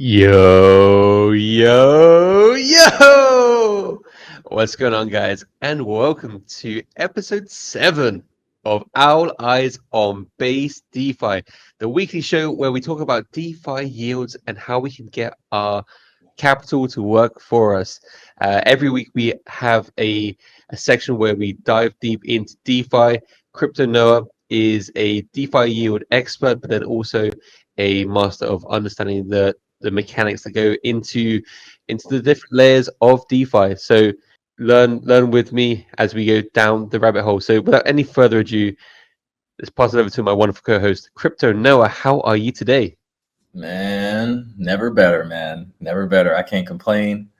Yo, yo, yo! What's going on, guys? And welcome to episode 7 of Owl Eyes on Base DeFi, the weekly show where we talk about DeFi yields and how we can get our capital to work for us. Every week we have a section where we dive deep into DeFi. Crypto Noah is a DeFi yield expert, but then also a master of understanding the mechanics that go into the different layers of DeFi. So learn with me as we go down the rabbit hole. So without any further ado, let's pass it over to my wonderful co-host, Crypto Noah. How are you today? Man, never better, man. Never better. I can't complain.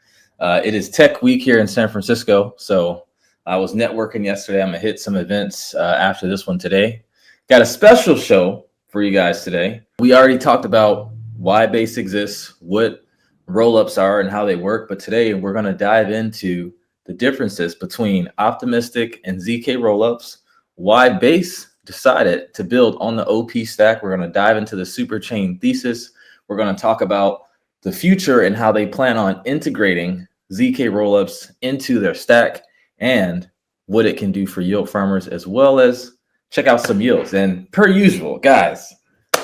It is Tech Week here in San Francisco, so I was networking yesterday. I'm gonna hit some events after this one today. Got a special show for you guys today. We already talked about why Base exists, what rollups are, and how they work. But today we're gonna dive into the differences between optimistic and ZK rollups, why Base decided to build on the OP stack. We're going to dive into the Superchain thesis. We're going to talk about the future and how they plan on integrating ZK rollups into their stack and what it can do for yield farmers, as well as check out some yields. And per usual, guys,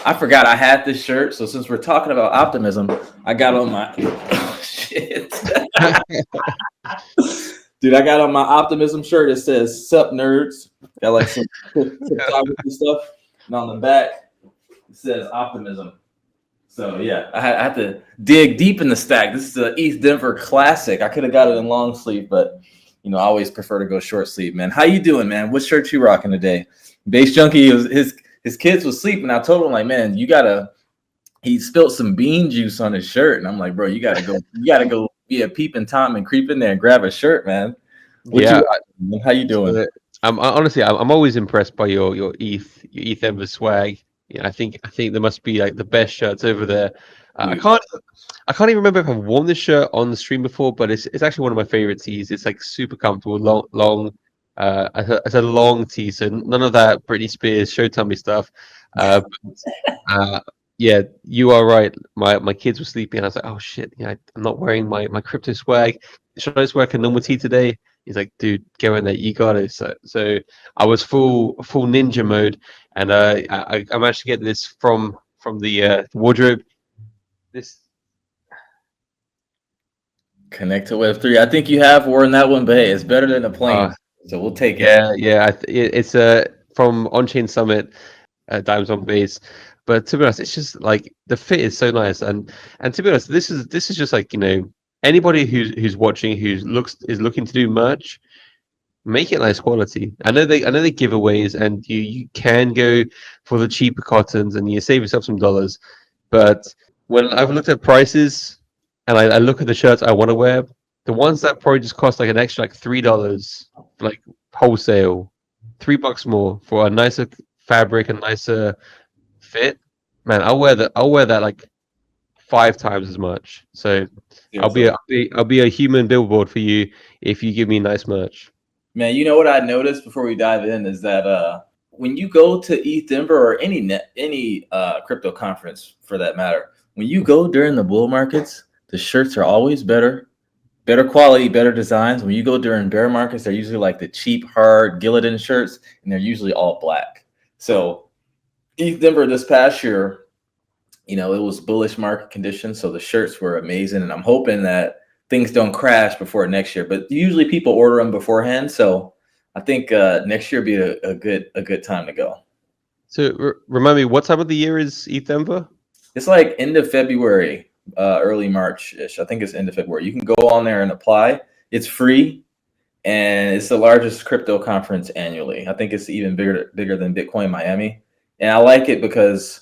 I forgot I had this shirt. So since we're talking about optimism, I got on my oh, shit. Dude, I got on my optimism shirt. It says "Sup nerds." Got like some stuff, and on the back it says optimism. So yeah, I had to dig deep in the stack. This is the East Denver Classic. I could have got it in long sleeve, but I always prefer to go short sleeve. Man, how you doing, man? What shirt you rocking today? Basejunkie, his kids was sleeping. I told him like, man, he spilled some bean juice on his shirt, and I'm like, bro, you gotta go be a peeping Tom and creep in there and grab a shirt, man. How you doing? I'm always impressed by your ETH Denver swag. I think there must be like the best shirts over there. I can't even remember if I've worn this shirt on the stream before, but it's actually one of my favorite tees. It's like super comfortable, long. It's a long tee, so none of that Britney Spears show tummy stuff. Yeah, you are right. My kids were sleeping, and I was like, oh shit, I'm not wearing my crypto swag. Should I just wear a normal tee today? He's like, dude, go in there, you got it. So I was full ninja mode, and I managed to get this from the wardrobe. This Connect to Web3. I think you have worn that one, but hey, it's better than a plane, so we'll take it. Yeah. It's from On-Chain Summit, Dimes on Base. But to be honest, it's just like the fit is so nice, and to be honest, this is just like anybody who's watching is looking to do merch, make it nice quality. I know they giveaways, and you can go for the cheaper cottons and you save yourself some dollars. But when I've looked at prices and I look at the shirts I want to wear, the ones that probably just cost like an extra like $3, like wholesale, $3 more for a nicer fabric and nicer fit, man, I'll wear that like 5 times as much. So I'll be a human billboard for you if you give me nice merch. Man, you know what I noticed before we dive in is that when you go to ETH Denver or any crypto conference for that matter, when you go during the bull markets, the shirts are always better quality, better designs. When you go during bear markets, they're usually like the cheap, hard Gillidan shirts, and they're usually all black. So ETH Denver this past year, it was bullish market conditions, so the shirts were amazing, and I'm hoping that things don't crash before next year. But usually people order them beforehand, so I think next year will be a good time to go. So remind me, what time of the year is ETH Denver? It's like end of February, early March-ish. I think it's end of February. You can go on there and apply. It's free, and it's the largest crypto conference annually. I think it's even bigger than Bitcoin Miami. And I like it because,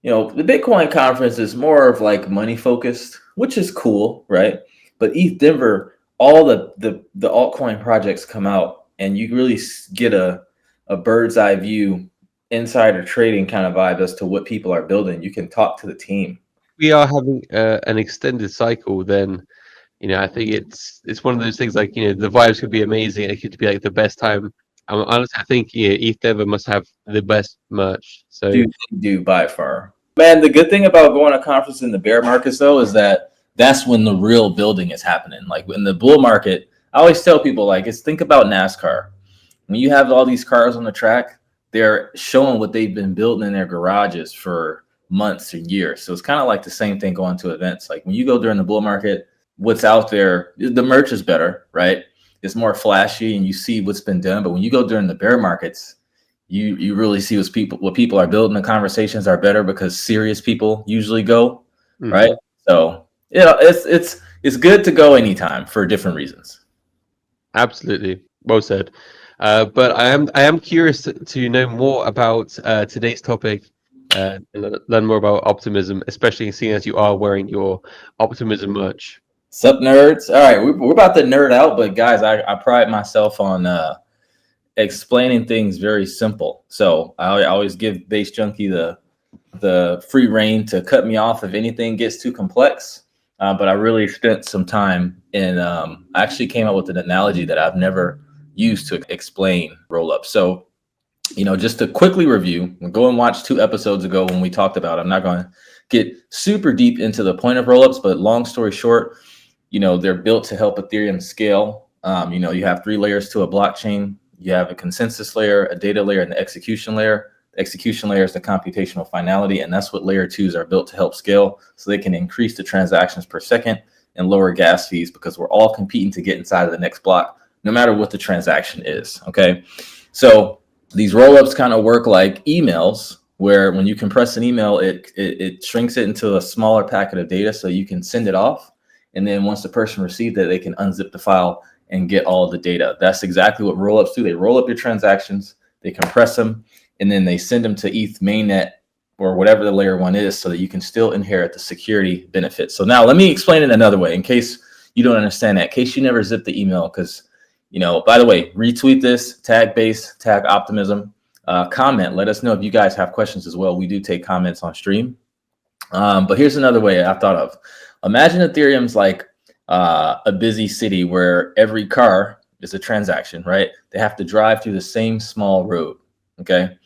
the Bitcoin conference is more of like money focused, which is cool, right? But ETH Denver, all the altcoin projects come out, and you really get a bird's eye view, insider trading kind of vibe as to what people are building. You can talk to the team. We are having an extended cycle. Then, I think it's one of those things like the vibes could be amazing. It could be like the best time. Honestly, I think ETH Denver must have the best merch. So do by far. Man, the good thing about going to conferences in the bear markets, though, is that that's when the real building is happening. Like in the bull market, I always tell people, like, think about NASCAR. When you have all these cars on the track, they're showing what they've been building in their garages for months and years. So it's kind of like the same thing going to events. Like when you go during the bull market, what's out there, the merch is better, right? It's more flashy and you see what's been done. But when you go during the bear markets, you really see what people are building. The conversations are better because serious people usually go, right? So it's good to go anytime for different reasons. Absolutely, well said. But I am curious to know more about today's topic and learn more about optimism, especially seeing as you are wearing your optimism merch. Sup, nerds? All right, we're about to nerd out, but guys, I pride myself on explaining things very simple. So I always give Basejunkie the free reign to cut me off if anything gets too complex. But I really spent some time and I actually came up with an analogy that I've never used to explain rollups. So, just to quickly review, go and watch 2 episodes ago when we talked about it. I'm not going to get super deep into the point of rollups, but long story short, they're built to help Ethereum scale. You have 3 layers to a blockchain. You have a consensus layer, a data layer, and the execution layer. The execution layer is the computational finality, and that's what layer 2s are built to help scale, so they can increase the transactions per second and lower gas fees, because we're all competing to get inside of the next block, no matter what the transaction is. Okay, so these rollups kind of work like emails, where when you compress an email, it shrinks it into a smaller packet of data so you can send it off, and then once the person received it, they can unzip the file and get all the data. That's exactly what rollups do. They roll up your transactions, they compress them, and then they send them to ETH mainnet or whatever the layer 1 is, so that you can still inherit the security benefits. So now let me explain it another way in case you don't understand that, in case you never zip the email. Because, by the way, retweet this, tag Base, tag Optimism, comment. Let us know if you guys have questions as well. We do take comments on stream. But here's another way I thought of. Imagine Ethereum's like a busy city where every car is a transaction, right? They have to drive through the same small road. Okay.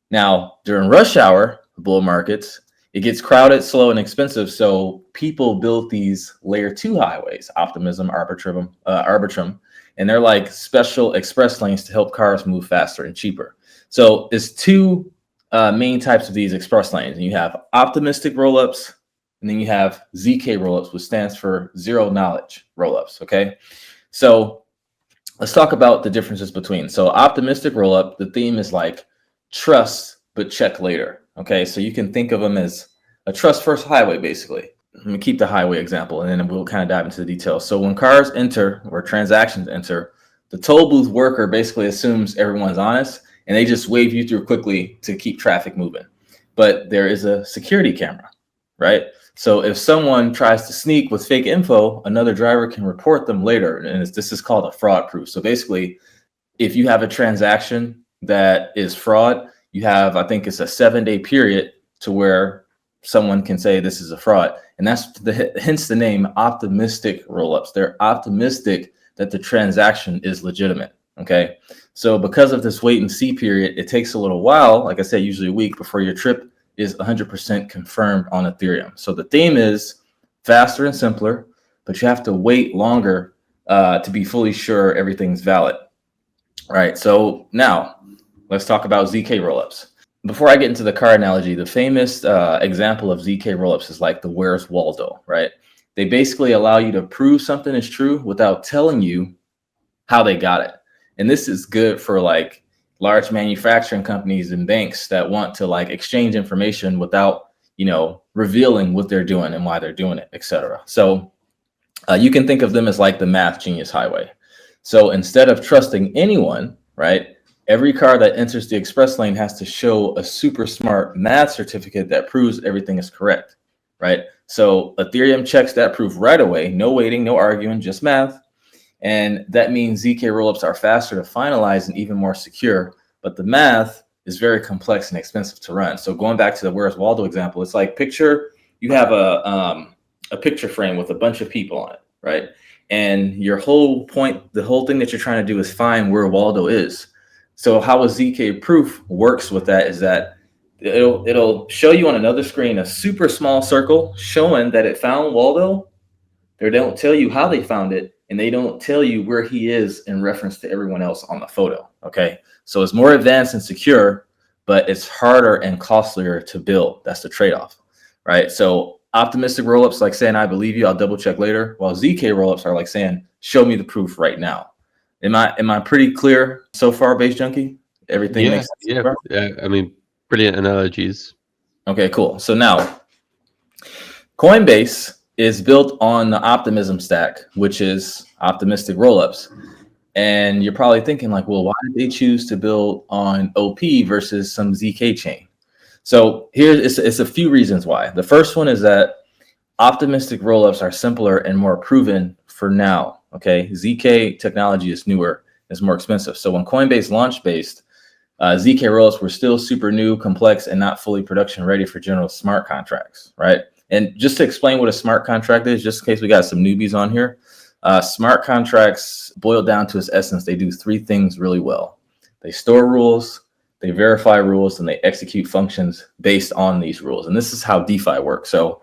Now, during rush hour bull markets, it gets crowded, slow, and expensive. So people build these layer 2 highways, Optimism, Arbitrum, and they're like special express lanes to help cars move faster and cheaper. So it's 2 main types of these express lanes. And you have optimistic rollups, and then you have ZK rollups, which stands for zero knowledge rollups. Okay. So let's talk about the differences between. So optimistic rollup, the theme is like trust, but check later. Okay. So you can think of them as a trust first highway, basically. Let me keep the highway example, and then we'll kind of dive into the details. So when cars enter or transactions enter, the toll booth worker basically assumes everyone's honest, and they just wave you through quickly to keep traffic moving. But there is a security camera, right? So if someone tries to sneak with fake info, another driver can report them later. And this is called a fraud proof. So basically, if you have a transaction that is fraud, you have, I think it's a 7-day period to where someone can say this is a fraud. And that's hence the name optimistic rollups. They're optimistic that the transaction is legitimate. Okay. So because of this wait and see period, it takes a little while, like I said, usually a week before your trip is 100% confirmed on Ethereum. So the theme is faster and simpler, but you have to wait longer to be fully sure everything's valid. All right, so now let's talk about ZK rollups. Before I get into the car analogy, the famous example of ZK rollups is like the Where's Waldo, right? They basically allow you to prove something is true without telling you how they got it. And this is good for like large manufacturing companies and banks that want to like exchange information without, revealing what they're doing and why they're doing it, etc. So you can think of them as like the math genius highway. So instead of trusting anyone, right, every car that enters the express lane has to show a super smart math certificate that proves everything is correct, right? So Ethereum checks that proof right away. No waiting, no arguing, just math. And that means ZK rollups are faster to finalize and even more secure, but the math is very complex and expensive to run. So going back to the Where's Waldo example, it's like picture you have a picture frame with a bunch of people on it, right? And your whole point, the whole thing that you're trying to do is find where Waldo is. So how a ZK proof works with that is that it'll show you on another screen a super small circle showing that it found Waldo. They don't tell you how they found it, and they don't tell you where he is in reference to everyone else on the photo. Okay, so it's more advanced and secure, but it's harder and costlier to build. That's the trade-off, right? So optimistic rollups like saying I believe you, I'll double check later, while ZK rollups are like saying show me the proof right now. Am I pretty clear so far, Basejunkie? Everything makes sense? Yeah. I mean, brilliant analogies. Okay, cool. So now Coinbase is built on the Optimism stack, which is optimistic rollups. And you're probably thinking like, well, why did they choose to build on OP versus some ZK chain? So here it's a few reasons why. The first one is that optimistic rollups are simpler and more proven for now. Okay, ZK technology is newer, it's more expensive. So when Coinbase launched based, ZK rollups were still super new, complex, and not fully production ready for general smart contracts, right? And just to explain what a smart contract is, just in case we got some newbies on here, smart contracts boiled down to its essence, they do three things really well. They store rules, they verify rules, and they execute functions based on these rules. And this is how DeFi works. So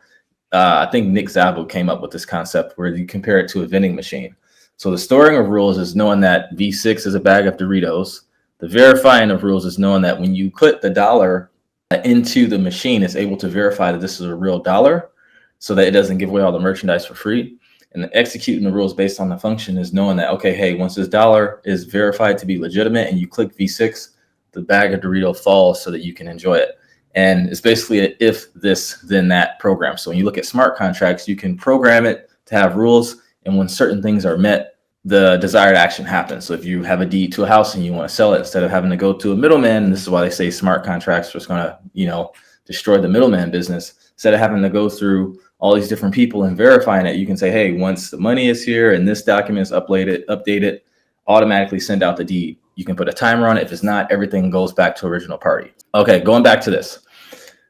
I think Nick Szabo came up with this concept where you compare it to a vending machine. So the storing of rules is knowing that V6 is a bag of Doritos. The verifying of rules is knowing that when you put the dollar into the machine, it's able to verify that this is a real dollar so that it doesn't give away all the merchandise for free. And the executing the rules based on the function is knowing that, okay, hey, once this dollar is verified to be legitimate and you click V6, the bag of Dorito falls so that you can enjoy it. And it's basically an if this, then that program. So when you look at smart contracts, you can program it to have rules. And when certain things are met, the desired action happens. So if you have a deed to a house and you want to sell it, instead of having to go to a middleman, and this is why they say smart contracts was going to, destroy the middleman business. Instead of having to go through all these different people and verifying it, you can say, hey, once the money is here and this document is updated, automatically send out the deed. You can put a timer on it. If it's not, everything goes back to original party. Okay, going back to this.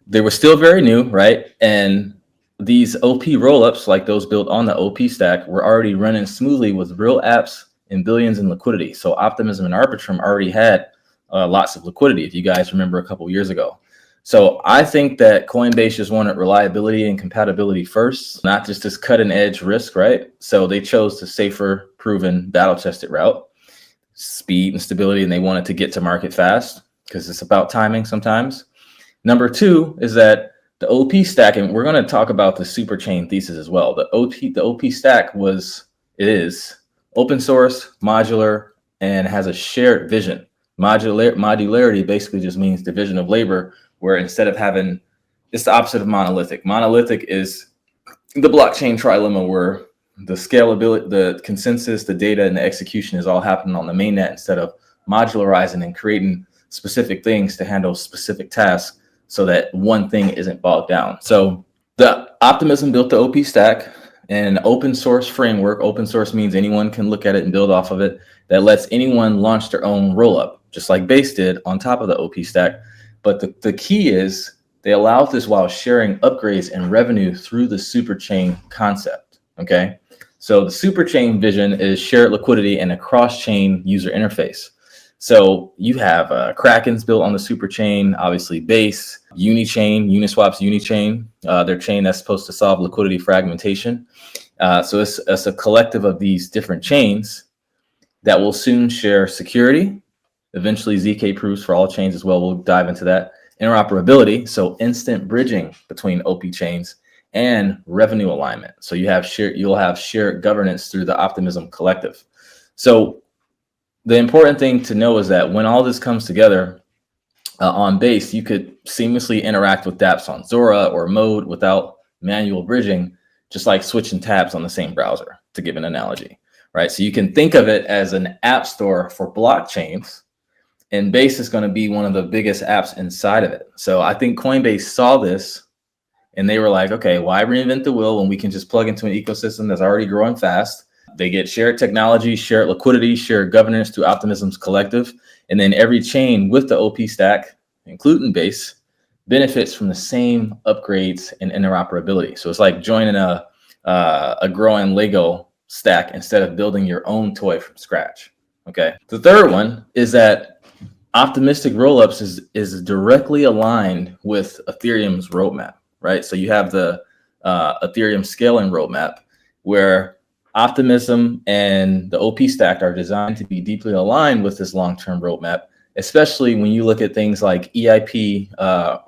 They were still very new, right? And these OP rollups, like those built on the OP stack, were already running smoothly with real apps and billions in liquidity. So Optimism and Arbitrum already had lots of liquidity, if you guys remember a couple years ago. So I think that Coinbase just wanted reliability and compatibility first, not just this cutting edge risk, right? So they chose the safer, proven, battle-tested route, speed and stability, and they wanted to get to market fast because it's about timing sometimes. Number two is that the OP stack, and we're going to talk about the Superchain thesis as well. The OP stack is open source, modular, and has a shared vision. Modularity basically just means division of labor, where instead of having, it's the opposite of monolithic. Monolithic is the blockchain trilemma, where the scalability, the consensus, the data, and the execution is all happening on the mainnet instead of modularizing and creating specific things to handle specific tasks so that one thing isn't bogged down. So the Optimism built the OP stack, and an open source framework. Open source means anyone can look at it and build off of it. That lets anyone launch their own rollup, just like Base did on top of the OP stack. But the key is they allow this while sharing upgrades and revenue through the Superchain concept. Okay, so the Superchain vision is shared liquidity and a cross-chain user interface. So you have Krakens built on the Superchain, obviously Base, Uniswap's Unichain, their chain that's supposed to solve liquidity fragmentation. So it's a collective of these different chains that will soon share security, eventually ZK proofs for all chains as well. We'll dive into that. Interoperability, so instant bridging between OP chains, and revenue alignment. So you'll have shared governance through the Optimism collective. So the important thing to know is that when all this comes together on Base, you could seamlessly interact with dApps on Zora or Mode without manual bridging, just like switching tabs on the same browser, to give an analogy, right? So you can think of it as an app store for blockchains, and Base is going to be one of the biggest apps inside of it. So I think Coinbase saw this and they were like, okay, why reinvent the wheel when we can just plug into an ecosystem that's already growing fast? They get shared technology, shared liquidity, shared governance through Optimism's collective. And then every chain with the OP stack, including Base, benefits from the same upgrades and interoperability. So it's like joining a growing Lego stack instead of building your own toy from scratch. Okay. The third one is that optimistic rollups is directly aligned with Ethereum's roadmap, right? So you have the Ethereum scaling roadmap, where optimism and the OP stack are designed to be deeply aligned with this long-term roadmap, especially when you look at things like EIP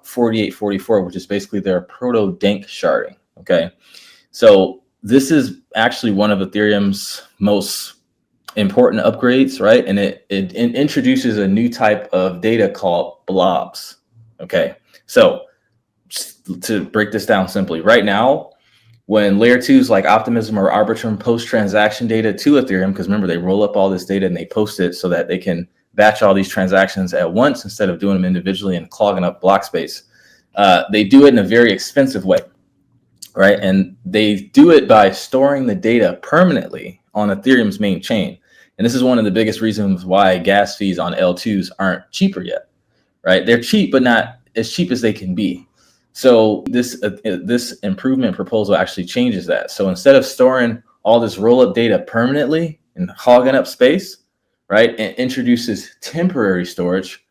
4844, which is basically their proto-dank sharding. Okay, so this is actually one of Ethereum's most important upgrades, right? And it introduces a new type of data called blobs. Okay, so to break this down simply, right now, when layer twos like Optimism or Arbitrum post transaction data to Ethereum, because remember, they roll up all this data and they post it so that they can batch all these transactions at once instead of doing them individually and clogging up block space. They do it in a very expensive way, right? And they do it by storing the data permanently on Ethereum's main chain. And this is one of the biggest reasons why gas fees on L2s aren't cheaper yet, right? They're cheap, but not as cheap as they can be. So this improvement proposal actually changes that. So instead of storing all this roll-up data permanently and hogging up space, right, it introduces temporary storage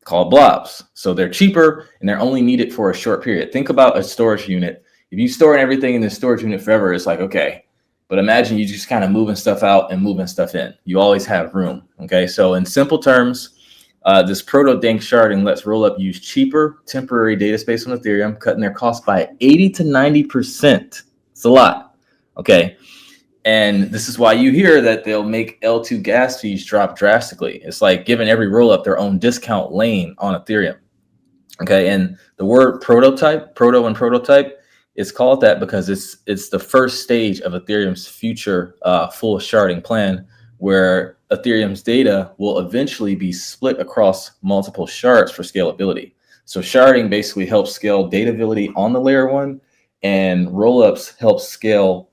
called blobs. So they're cheaper and they're only needed for a short period. Think about a storage unit. If you store everything in the storage unit forever, it's like, okay, but imagine you just kind of moving stuff out and moving stuff in. You always have room. Okay, so in simple terms, this proto-dank sharding lets Rollup use cheaper temporary data space on Ethereum, cutting their cost by 80 to 90%. It's a lot. Okay, and this is why you hear that they'll make L2 gas fees drop drastically. It's like giving every Rollup their own discount lane on Ethereum. Okay, and the word proto and prototype, it's called that because it's the first stage of Ethereum's future full sharding plan, where Ethereum's data will eventually be split across multiple shards for scalability. So sharding basically helps scale datability on the layer one, and rollups help scale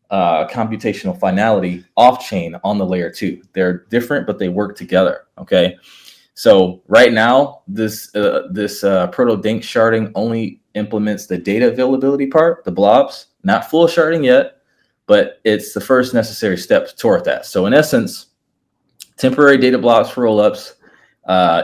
computational finality off chain on the layer two. They're different, but they work together. Okay. So right now, this proto-dank sharding only implements the data availability part, the blobs, not full sharding yet, but it's the first necessary step toward that. So in essence, temporary data blobs for rollups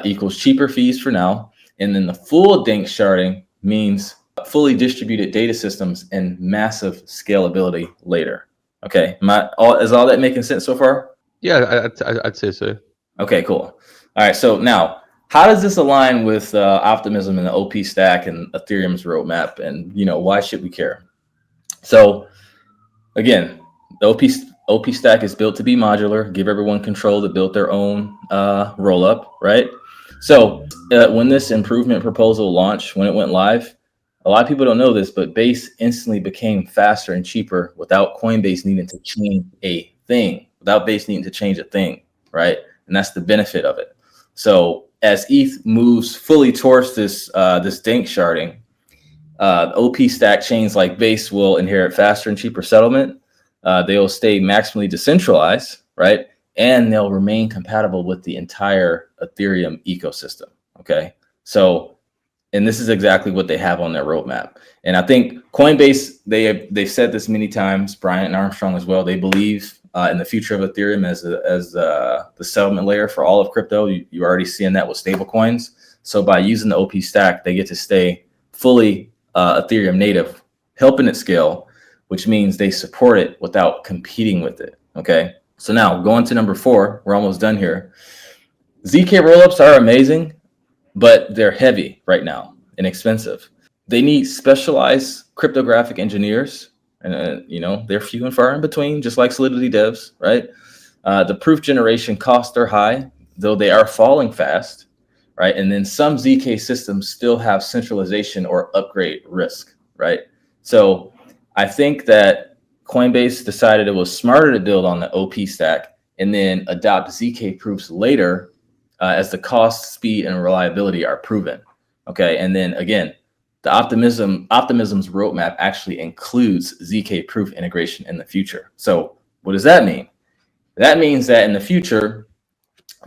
equals cheaper fees for now. And then the full dank sharding means fully distributed data systems and massive scalability later. Okay, is all that making sense so far? Yeah, I'd say so. Okay, cool. All right, so now, how does this align with Optimism and the OP stack and Ethereum's roadmap? And, why should we care? So, again, the OP stack is built to be modular, give everyone control to build their own rollup, right? So, when this improvement proposal launched, when it went live, a lot of people don't know this, but Base instantly became faster and cheaper without Coinbase needing to change a thing, right? And that's the benefit of it. So as ETH moves fully towards this dank sharding, OP stack chains like Base will inherit faster and cheaper settlement. They'll stay maximally decentralized, right? And they'll remain compatible with the entire Ethereum ecosystem. Okay, so, and this is exactly what they have on their roadmap. And I think Coinbase, they've said this many times, Bryant and Armstrong as well, they believe in the future of Ethereum as the settlement layer for all of crypto. You're already seeing that with stable coins. So by using the OP stack, they get to stay fully Ethereum native, helping it scale, which means they support it without competing with it. Okay, so now going to number 4, we're almost done here. ZK rollups are amazing, but they're heavy right now and expensive. They need specialized cryptographic engineers, and they're few and far in between, just like Solidity devs, right? The proof generation costs are high, though they are falling fast, right? And then some ZK systems still have centralization or upgrade risk, right? So I think that Coinbase decided it was smarter to build on the OP stack and then adopt ZK proofs later as the cost, speed, and reliability are proven. Okay, and then again, the Optimism's roadmap actually includes ZK proof integration in the future. So what does that mean? That means that in the future,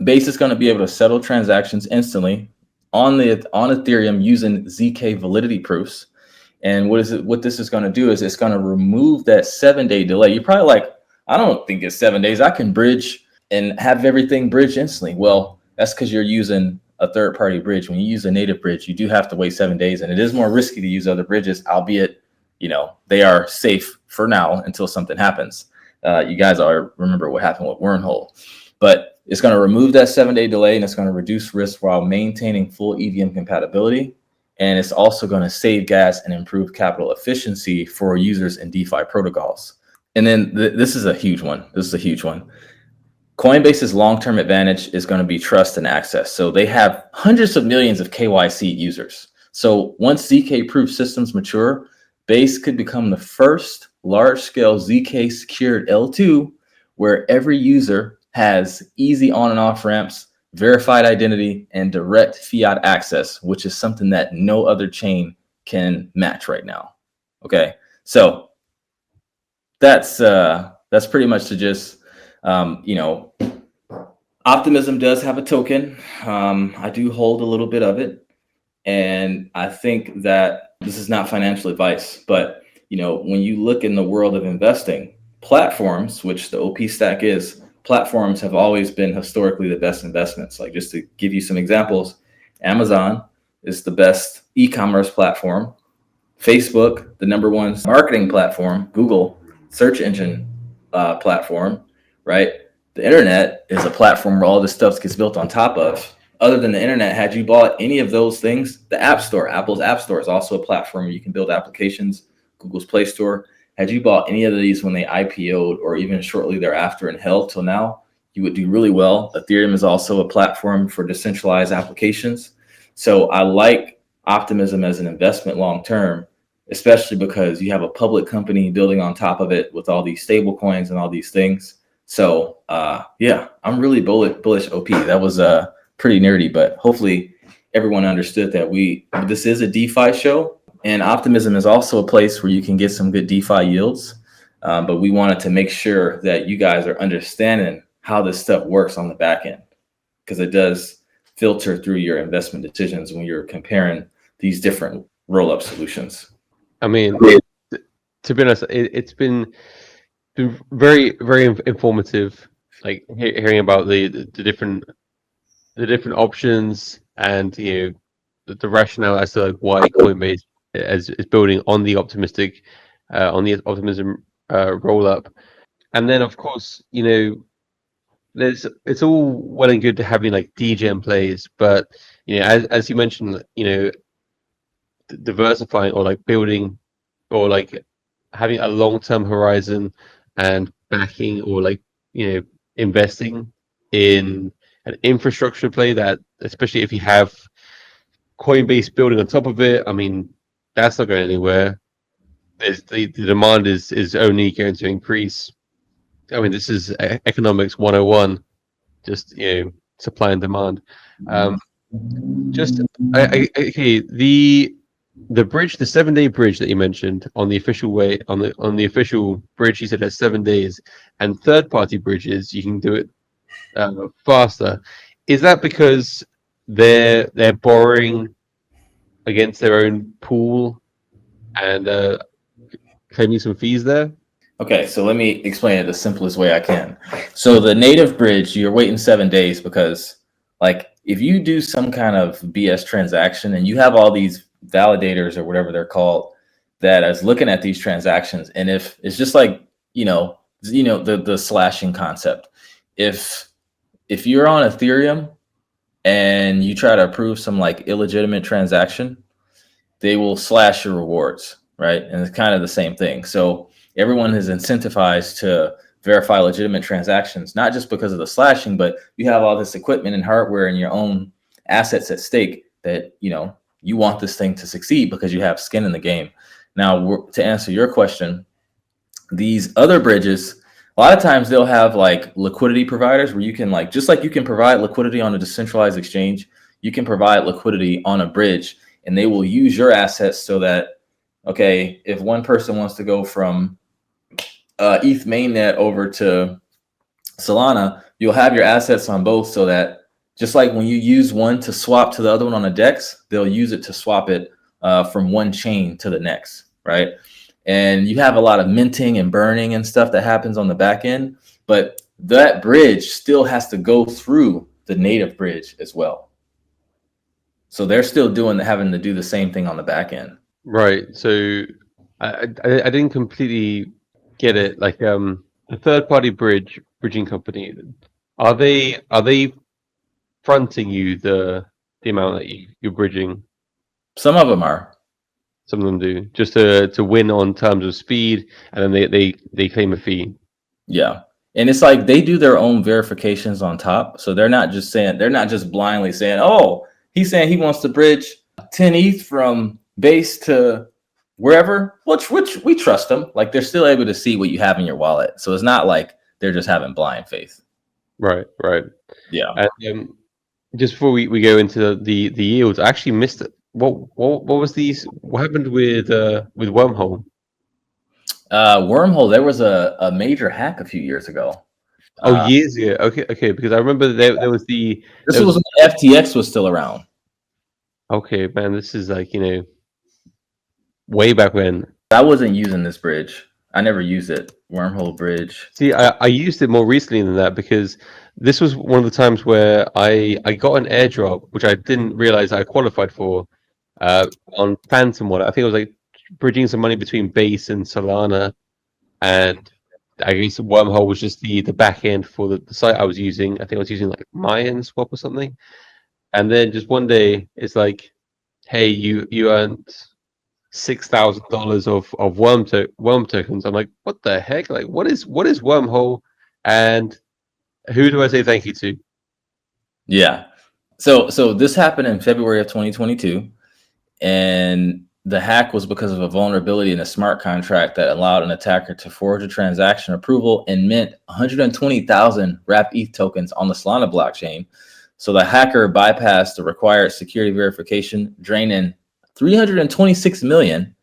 Base is going to be able to settle transactions instantly on Ethereum using ZK validity proofs. And what this is going to do is it's going to remove that 7-day delay. You're probably like, I don't think it's 7 days. I can bridge and have everything bridge instantly. Well, that's because you're using a third-party bridge. When you use a native bridge, you do have to wait 7 days, and it is more risky to use other bridges, albeit, you know, they are safe for now until something happens. You guys remember what happened with Wormhole, but it's going to remove that 7-day delay, and it's going to reduce risk while maintaining full EVM compatibility. And it's also going to save gas and improve capital efficiency for users in DeFi protocols. And then this is a huge one. Coinbase's long-term advantage is going to be trust and access. So they have hundreds of millions of KYC users. So once ZK proof systems mature, Base could become the first large-scale ZK secured L2 where every user has easy on and off ramps, verified identity, and direct fiat access, which is something that no other chain can match right now. Okay, so that's pretty much to just you know, Optimism does have a token. I do hold a little bit of it, and I think that this is not financial advice, but you know, when you look in the world of investing, platforms, which the OP stack is, platforms have always been historically the best investments. Like, just to give you some examples, Amazon is the best e-commerce platform. Facebook, the #1 marketing platform. Google, search engine platform, right? The internet is a platform where all this stuff gets built on top of. Other than the internet, had you bought any of those things, the App Store, Apple's App Store is also a platform where you can build applications. Google's Play Store. Had you bought any of these when they IPO'd or even shortly thereafter and held till now, you would do really well. Ethereum is also a platform for decentralized applications. So I like Optimism as an investment long term, especially because you have a public company building on top of it with all these stable coins and all these things. So yeah, I'm really bullish OP. That was pretty nerdy, but hopefully everyone understood that this is a DeFi show. And Optimism is also a place where you can get some good DeFi yields. But we wanted to make sure that you guys are understanding how this stuff works on the back end, because it does filter through your investment decisions when you're comparing these different roll-up solutions. I mean, to be honest, it's been very, very informative, like hearing about the different options and, you know, the rationale as to like why Coinbase is building on the Optimism roll-up. And then of course, you know, it's all well and good to having like degen plays, but you know, as you mentioned, you know, diversifying or like building or like having a long-term horizon and backing or like, you know, investing in an infrastructure play that, especially if you have Coinbase building on top of it, I mean, that's not going anywhere. The demand is only going to increase. I mean, this is economics 101, just, you know, supply and demand. Okay, the bridge, the 7-day bridge that you mentioned on the official way, on the official bridge, you said that's 7 days, and third-party bridges you can do it faster. Is that because they're borrowing against their own pool and claiming some fees there? Okay, so let me explain it the simplest way I can. So the native bridge, you're waiting 7 days because, like, if you do some kind of BS transaction and you have all these validators or whatever they're called that is looking at these transactions, and if it's just like, you know the slashing concept. If you're on Ethereum and you try to approve some like illegitimate transaction, they will slash your rewards, right? And it's kind of the same thing. So everyone is incentivized to verify legitimate transactions, not just because of the slashing, but you have all this equipment and hardware and your own assets at stake that, you know, you want this thing to succeed because you have skin in the game. Now, to answer your question, these other bridges, a lot of times they'll have like liquidity providers where you can, like, just like you can provide liquidity on a decentralized exchange, you can provide liquidity on a bridge, and they will use your assets so that, okay, if one person wants to go from ETH mainnet over to Solana, you'll have your assets on both, so that just like when you use one to swap to the other one on a DEX, they'll use it to swap it from one chain to the next, right? And you have a lot of minting and burning and stuff that happens on the back end, but that bridge still has to go through the native bridge as well. So they're still having to do the same thing on the back end. Right. So I didn't completely get it. Like the third party bridging company, are they fronting you the amount that you're bridging? Some of them are. Some of them do, just to win on terms of speed, and then they claim a fee. Yeah. And it's like they do their own verifications on top. So they're not just blindly saying, oh, he's saying he wants to bridge 10 ETH from base to wherever, which we trust them. Like they're still able to see what you have in your wallet. So it's not like they're just having blind faith. Right. Yeah. And just before we go into the yields, I actually missed it. What happened with Wormhole? Wormhole, there was a major hack a few years ago. Years ago. Okay, because I remember there was the. This was when FTX was still around. Okay, man, this is like, way back when. I wasn't using this bridge. I never used it. Wormhole bridge. See, I used it more recently than that, because this was one of the times where I got an airdrop, which I didn't realize I qualified for, on Phantom Wallet. I think it was like bridging some money between Base and Solana, and I guess Wormhole was just the back end for the site I was using. I think I was using like uniswap or something. And then just one day, it's like, hey, you earned $6,000 of worm tokens. I'm like, what the heck? Like, what is Wormhole, and who do I say thank you to? Yeah. So this happened in February of 2022, and the hack was because of a vulnerability in a smart contract that allowed an attacker to forge a transaction approval and mint 120,000 wrapped ETH tokens on the Solana blockchain. So the hacker bypassed the required security verification, draining 326 million,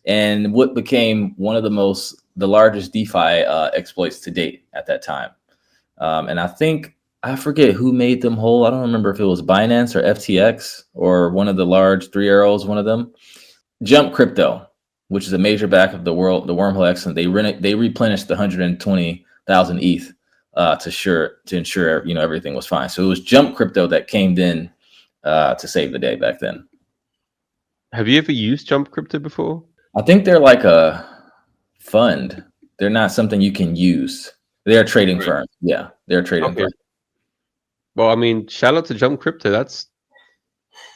and what became one of the largest DeFi exploits to date at that time. And I forget who made them whole. I don't remember if it was Binance or FTX or one of the large three arrows, one of them. Jump Crypto, which is a major back of the Wormhole excellent. They replenished the 120,000 ETH to ensure everything was fine. So it was Jump Crypto that came in to save the day back then. Have you ever used Jump Crypto before? I think they're like a fund. They're not something you can use. They're a trading firm. Yeah, they're a trading firm. Well, I mean, shout out to Jump Crypto. That's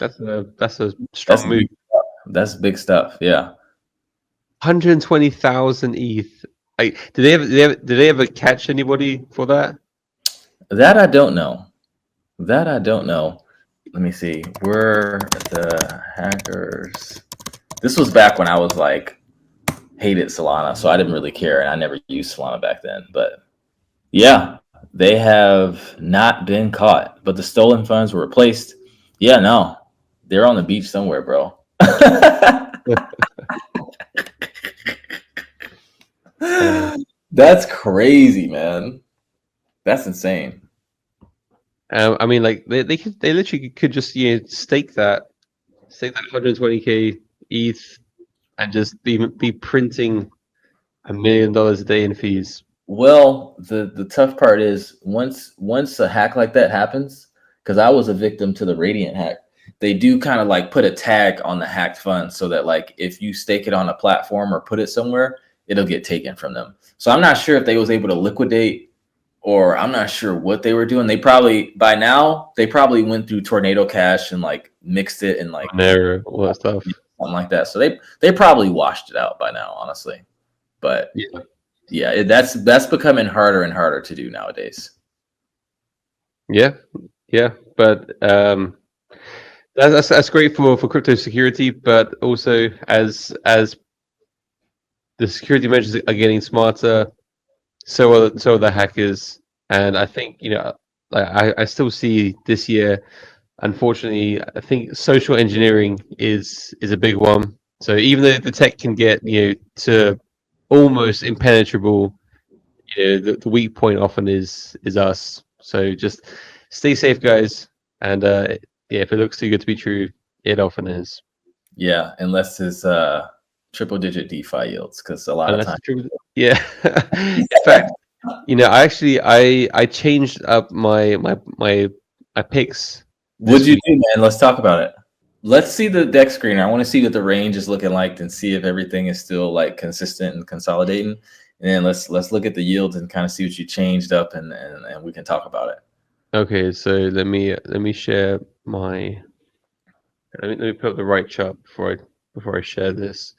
a strong move. That's big stuff. Yeah. 120,000 ETH. Like, did they ever catch anybody for that? That I don't know. Let me see. Were the hackers? This was back when I was like hated Solana, so I didn't really care, and I never used Solana back then. But yeah, they have not been caught, but the stolen funds were replaced. Yeah, no, they're on the beach somewhere, bro. That's crazy, man. That's insane. I mean, like they literally could just stake that 120k ETH and just be printing $1 million a day in fees. Well, the tough part is once a hack like that happens, because I was a victim to the Radiant hack, they do kind of like put a tag on the hacked funds so that like if you stake it on a platform or put it somewhere, it'll get taken from them. So I'm not sure if they was able to liquidate, or I'm not sure what they were doing. By now they probably went through Tornado Cash and like mixed it and like all that stuff, something like that. So they probably washed it out by now, honestly. But yeah, that's becoming harder and harder to do nowadays. Yeah, but that's great for crypto security, but also as the security measures are getting smarter, so are the hackers. And I think I still see this year, unfortunately, I think social engineering is a big one. So even though the tech can get to almost impenetrable, the weak point often is us. So just stay safe, guys. And if it looks too good to be true, it often is. Yeah, unless it's triple digit DeFi yields, because a lot of times. Yeah. In fact, I changed up my picks. What'd you do, man? Let's talk about it. let's see the deck screener. I want to see what the range is looking like and see if everything is still like consistent and consolidating. And then let's look at the yields and kind of see what you changed up, and we can talk about it. Okay, so let me share my. Let me put up the right chart before I share this.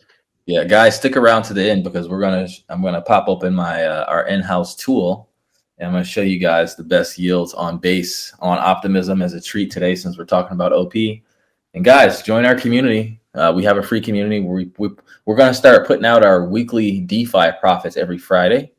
Yeah, guys, stick around to the end because I'm gonna pop open my our in-house tool, and I'm gonna show you guys the best yields on base on Optimism as a treat today, since we're talking about OP. And guys, join our community. We have a free community where we're gonna start putting out our weekly DeFi profits every Friday.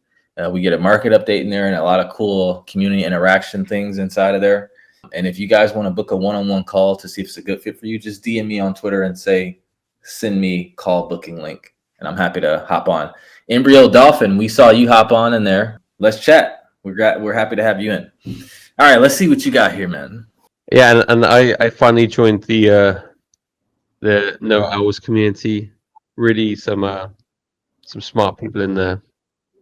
We get a market update in there and a lot of cool community interaction things inside of there. And if you guys want to book a one-on-one call to see if it's a good fit for you, just DM me on Twitter and say, send me call booking link, and I'm happy to hop on. Embryo Dolphin, we saw you hop on in there. Let's chat. We're happy to have you in. All right, let's see what you got here, man. Yeah, and I finally joined the No Hours community. Really, some smart people in there.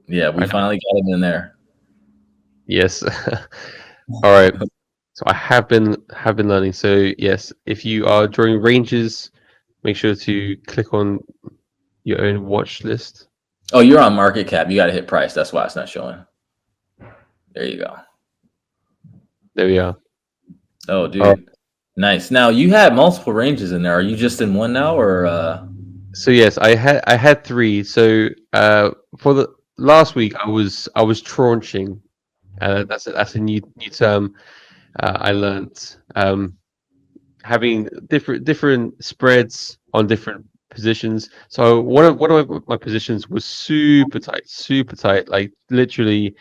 Yeah, we finally got him in there. Yes. All right. So I have been learning. So yes, if you are drawing ranges, make sure to click on your own watch list. Oh, you're on market cap. You got to hit price. That's why it's not showing. There you go. There we are. Oh, dude. Nice. Now you had multiple ranges in there. Are you just in one now, or? So yes, I had three. So for the last week, I was tranching. That's a new term I learned. Having different spreads on different positions. So one of my positions was super tight. Like literally,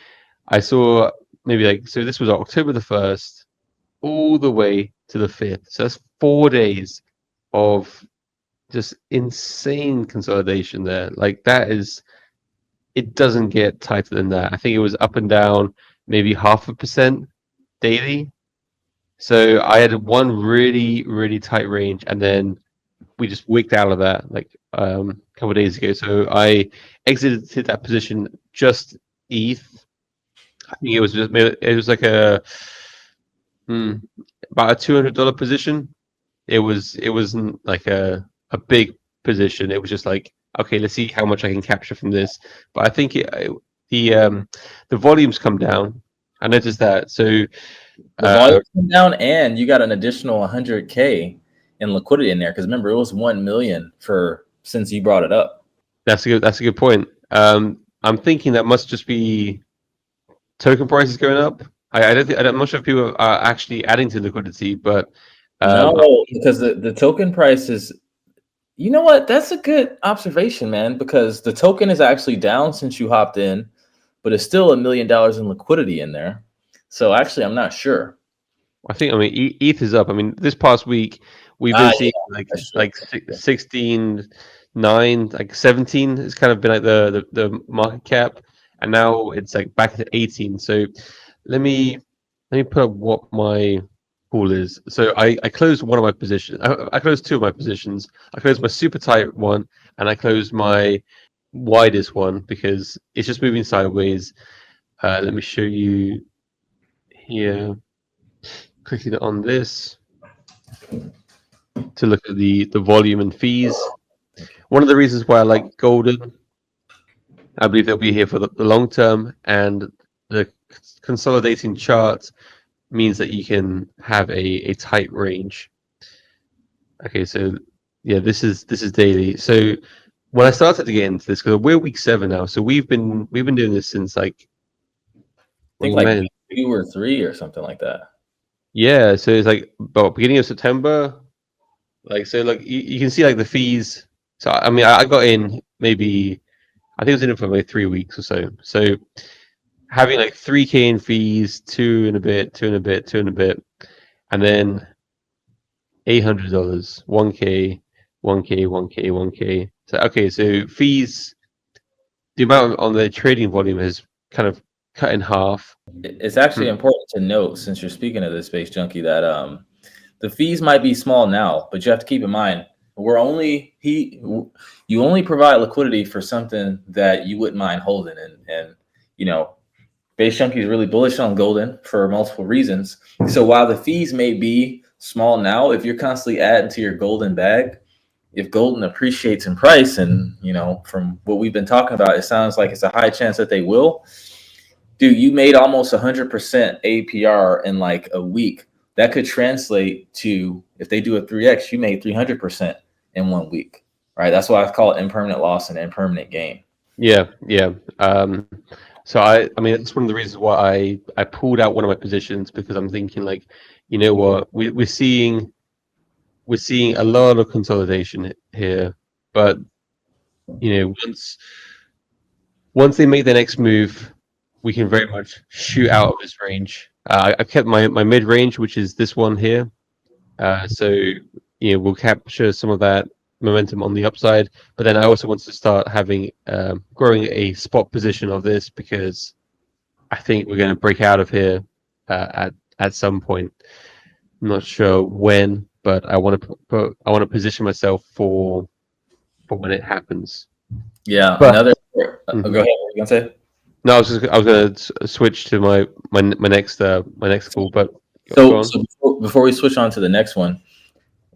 I saw maybe like, so this was October the 1st all the way to the 5th. So that's 4 days of just insane consolidation there. Like that is, it doesn't get tighter than that. I think it was up and down maybe 0.5% daily. So I had one really tight range, and then we just wicked out of that like a couple of days ago. So I exited that position just ETH. I think it was like about a $200 position. It wasn't like a big position. It was just like, okay, let's see how much I can capture from this. But I think the volumes come down. I noticed that. So the volume came down, and you got an additional 100K in liquidity in there, because remember it was 1 million since you brought it up. That's a good point. I'm thinking that must just be token prices going up. I'm not sure if people are actually adding to liquidity, but no, because the token price is. You know what? That's a good observation, man, because the token is actually down since you hopped in, but it's still $1 million in liquidity in there. So actually, I'm not sure. I mean, ETH is up. I mean, this past week we've been seeing like 16.9, like 17 has kind of been like the market cap, and now it's like back to 18. So let me put up what my pool is. So I closed one of my positions. I closed two of my positions. I closed my super tight one, and I closed my widest one because it's just moving sideways. Let me show you here. Clicking on this to look at the volume and fees. One of the reasons why I like Golden, I believe they'll be here for the long term, and the consolidating chart means that you can have a tight range. Okay, so yeah, this is daily. So when I started to get into this, because we're week 7 now, so we've been doing this since like I think like 2 or 3 or something like that. Yeah, so it's like beginning of September. Like, so like you can see like the fees. So I mean, I got in maybe, I think I was in it for like 3 weeks or so. So having like 3K in fees, 2 and a bit, and then $800, 1K, 1K, 1K, 1K. So okay, so fees, the amount on the trading volume has kind of cut in half. It's actually important to note, since you're speaking of this, Basejunkie, that the fees might be small now, but you have to keep in mind you only provide liquidity for something that you wouldn't mind holding, and you know, Basejunkie is really bullish on Golden for multiple reasons. So while the fees may be small now. If you're constantly adding to your golden bag, if golden appreciates in price, and from what we've been talking about, it sounds like it's a high chance that they will. Dude, you made almost 100% APR in like a week. That could translate to, if they do a 3x, you made 300% in 1 week, right? That's why I call it impermanent loss and impermanent gain. Yeah. So I mean, that's one of the reasons why I pulled out one of my positions, because I'm thinking like, you know what, we're seeing a lot of consolidation here, but once they make the next move, we can very much shoot out of this range. I've kept my mid range, which is this one here. So we'll capture some of that momentum on the upside, but then I also want to start having growing a spot position of this, because I think we're going to break out of here at some point. I'm not sure when, but I want to position myself for when it happens. Yeah, But, another. Go ahead. What are you gonna say? No, I was going to switch to my next call, but go on. So before we switch on to the next one,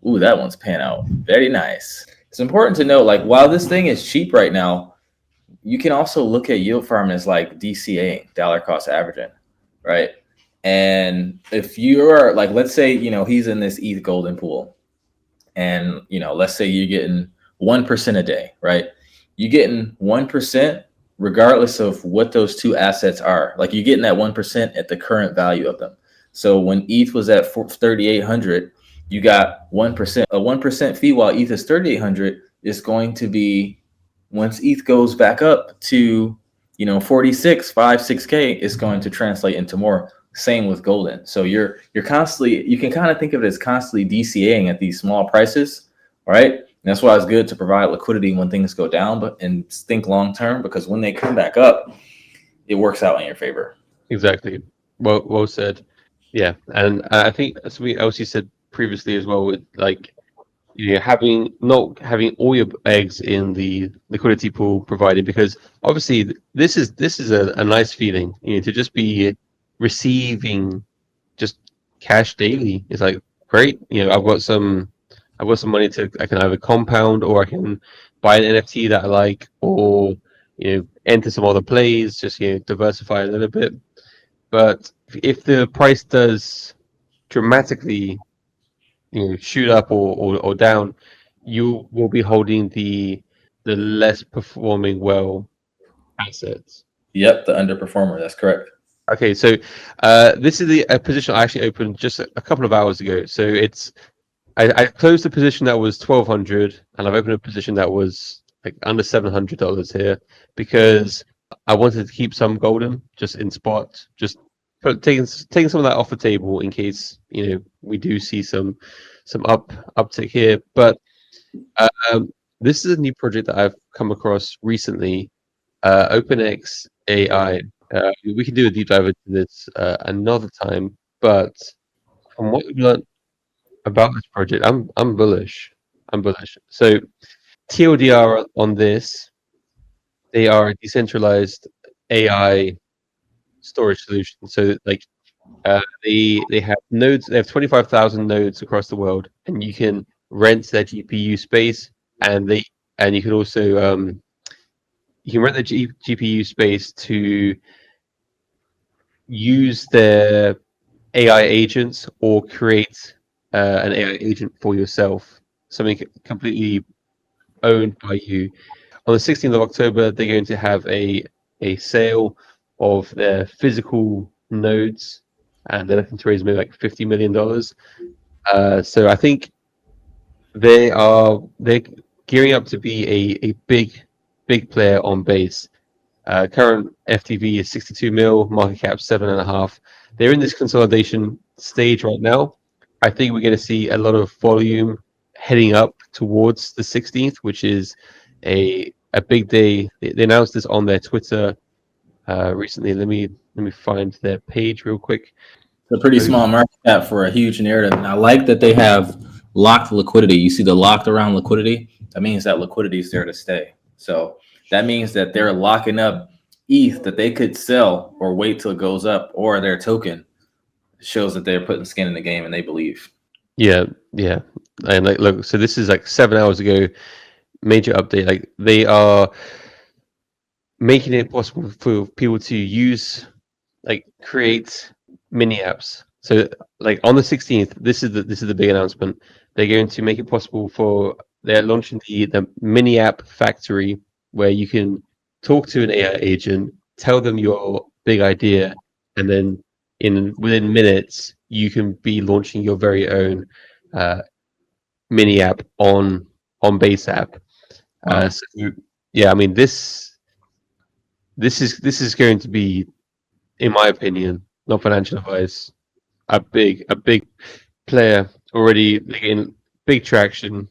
ooh, that one's pan out. Very nice. It's important to note, like, while this thing is cheap right now, you can also look at yield farming as like DCA, dollar cost averaging, right? And if you're like, let's say, he's in this ETH golden pool, and, let's say you're getting 1% a day, right? You're getting 1% regardless of what those two assets are. Like, you're getting that 1% at the current value of them. So when ETH was at 3,800, you got 1%. A 1% fee while ETH is 3,800 is going to be, once ETH goes back up to 46, 5, 6K, it's going to translate into more. Same with golden. So you're constantly, you can kind of think of it as constantly DCAing at these small prices, right? And that's why it's good to provide liquidity when things go down, and think long term, because when they come back up, it works out in your favor. Exactly. Well said. Yeah, and I think, as we also said previously as well, with like not having all your eggs in the liquidity pool provided, because obviously this is a nice feeling, to just be receiving just cash daily. It's like great. I've got some money I can either compound, or I can buy an NFT that I like, or enter some other plays, just diversify a little bit. But if the price does dramatically shoot up or down, you will be holding the less performing well assets. Yep, the underperformer. That's correct. Okay, so this is a position I actually opened just a couple of hours ago. So I closed the position that was 1,200, and I've opened a position that was like under $700 here, because I wanted to keep some golden just in spot, just taking some of that off the table in case we do see some uptick here. But this is a new project that I've come across recently, OpenX AI. We can do a deep dive into this another time, but from what we've learned about this project, I'm bullish. So TLDR on this, they are a decentralized AI storage solution. So like they have nodes. They have 25,000 nodes across the world, and you can rent their GPU space, and you can also you can rent the GPU space to use their AI agents, or create an AI agent for yourself, something completely owned by you. On the 16th of October, they're going to have a sale of their physical nodes, and they're looking to raise maybe like $50 million. So I think they're gearing up to be a big player on base. Current FTV is 62 mil, market cap 7.5. They're in this consolidation stage right now. I think we're going to see a lot of volume heading up towards the 16th, which is a big day. They announced this on their Twitter recently. Let me find their page real quick. It's a pretty small market cap for a huge narrative, and I like that they have locked liquidity. You see the locked around liquidity? That means that liquidity is there to stay. So that means that they're locking up ETH that they could sell or wait till it goes up, or their token shows that they're putting skin in the game and they believe. Yeah, yeah. And like, look, so this is like 7 hours ago. Major update. Like they are making it possible for people to use, like, create mini apps. So like on the 16th, this is the big announcement. They're going to make it possible for they're launching the mini app factory where you can talk to an AI agent, tell them your big idea, and then within minutes you can be launching your very own uh, mini app on Base app. Wow. So yeah, I mean this is going to be, in my opinion, not financial advice, a big player already getting big traction.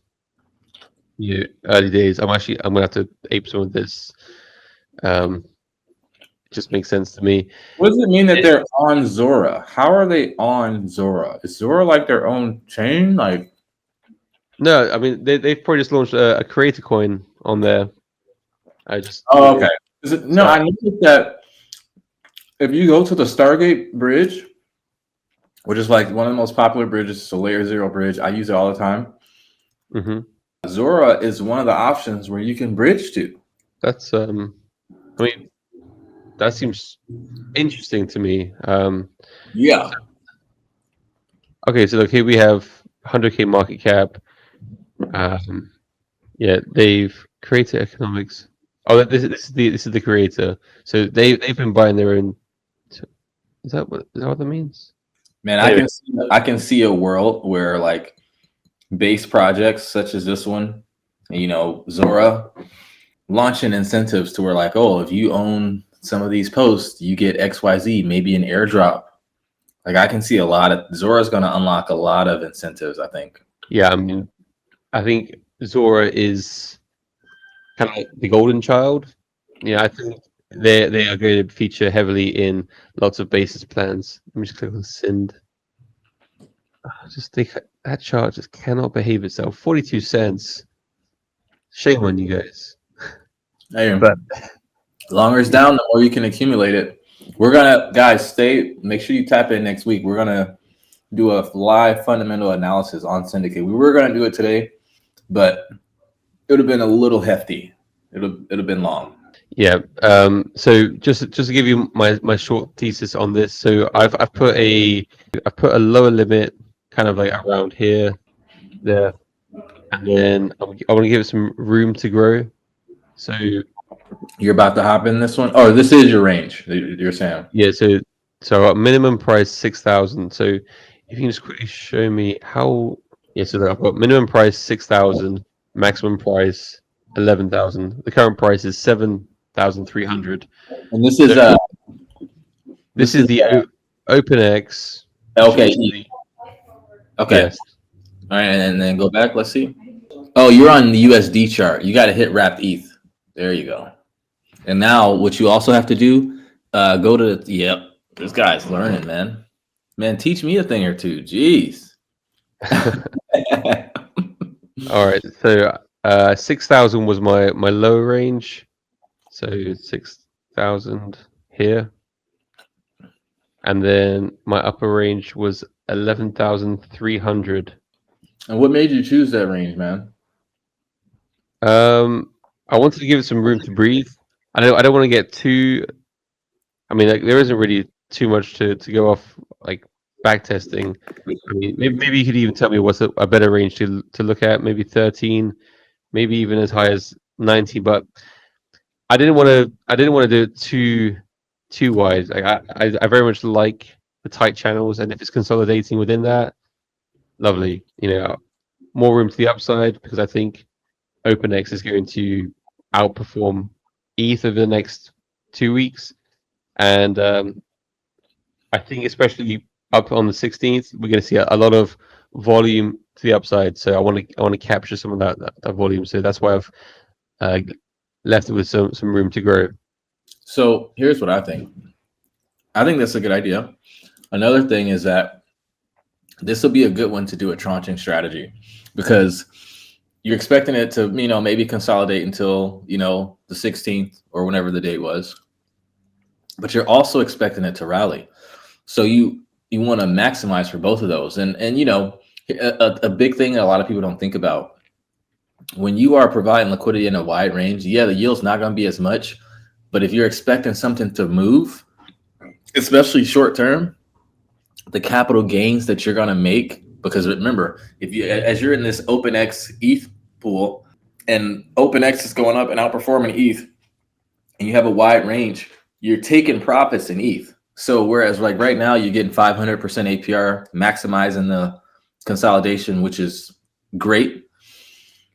Early days. I'm gonna have to ape some of this. Um, it just makes sense to me. What does it mean that they're on Zora? How are they on Zora? Is Zora like their own chain? Like, No, I mean they've probably just launched a creator coin on there. I just oh, okay. No, so I noticed that if you go to the Stargate Bridge, which is like one of the most popular bridges, it's a layerzero bridge. I use it all the time. hmm Zora is one of the options where you can bridge to. that's I mean that seems interesting to me. Yeah. Okay, so look here we have 100K market cap. Yeah, they've created economics. Oh, this is the creator. So they've been buying their own. Is that what that means? Man, Anyway, I can see a world where like base projects such as this one, Zora, launching incentives to where like, oh, if you own some of these posts, you get XYZ, maybe an airdrop. Like I can see a lot of Zora's going to unlock a lot of incentives, I think. yeah, I mean, I think Zora is kind of like the golden child. Yeah, I think they are going to feature heavily in lots of basis plans. Let me just click on send. I just think that chart just cannot behave itself. 42 cents. Shame on you guys. Hey, But the longer it's down, the more you can accumulate it. We're gonna, guys, make sure you tap in next week. We're gonna do a live fundamental analysis on Syndicate. We were gonna do it today, but it would have been a little hefty. It'll have been long. yeah, so just to give you my short thesis on this, so I've put a lower limit kind of like around here, there, and then I want to give it some room to grow. So You're about to hop in this one. Oh, this is your range. You're saying. yeah, so minimum price 6,000. So if you can just quickly show me how, yeah, so I've got minimum price 6,000, maximum price 11,000. The current price is 7,300. And this is So this is the OpenX. okay. Okay. Yes. All right, and then go back. Let's see. Oh, you're on the USD chart. You got to hit wrapped ETH. There you go. And now what you also have to do, go to yep. This guy's learning, man. Man, teach me a thing or two. Jeez. All right. So 6,000 was my lower range. So 6,000 here. And then my upper range was 11,300. And what made you choose that range, man? I wanted to give it some room to breathe. I don't want to get too. I mean, like there isn't really too much to go off like back testing. I mean, maybe you could even tell me what's a better range to look at. Maybe 13, maybe even as high as 90. But I didn't want to do it too wide. Like I very much like the tight channels, and if it's consolidating within that, lovely. More room to the upside because I think OpenX is going to outperform ETH over the next 2 weeks, and I think especially up on the 16th, we're going to see a lot of volume to the upside. So I want to capture some of that volume. So that's why I've left it with some room to grow. So here's what I think. I think that's a good idea. Another thing is that this will be a good one to do a tranching strategy because you're expecting it to, maybe consolidate until, the 16th or whenever the date was. But you're also expecting it to rally. So you want to maximize for both of those. And A big thing that a lot of people don't think about, when you are providing liquidity in a wide range, yeah, the yield's not going to be as much, but if you're expecting something to move, especially short term, the capital gains that you're going to make, because remember, if you, as you're in this OpenX ETH pool and OpenX is going up and outperforming ETH, and you have a wide range, you're taking profits in ETH. So whereas like right now you're getting 500% APR, maximizing the consolidation, which is great,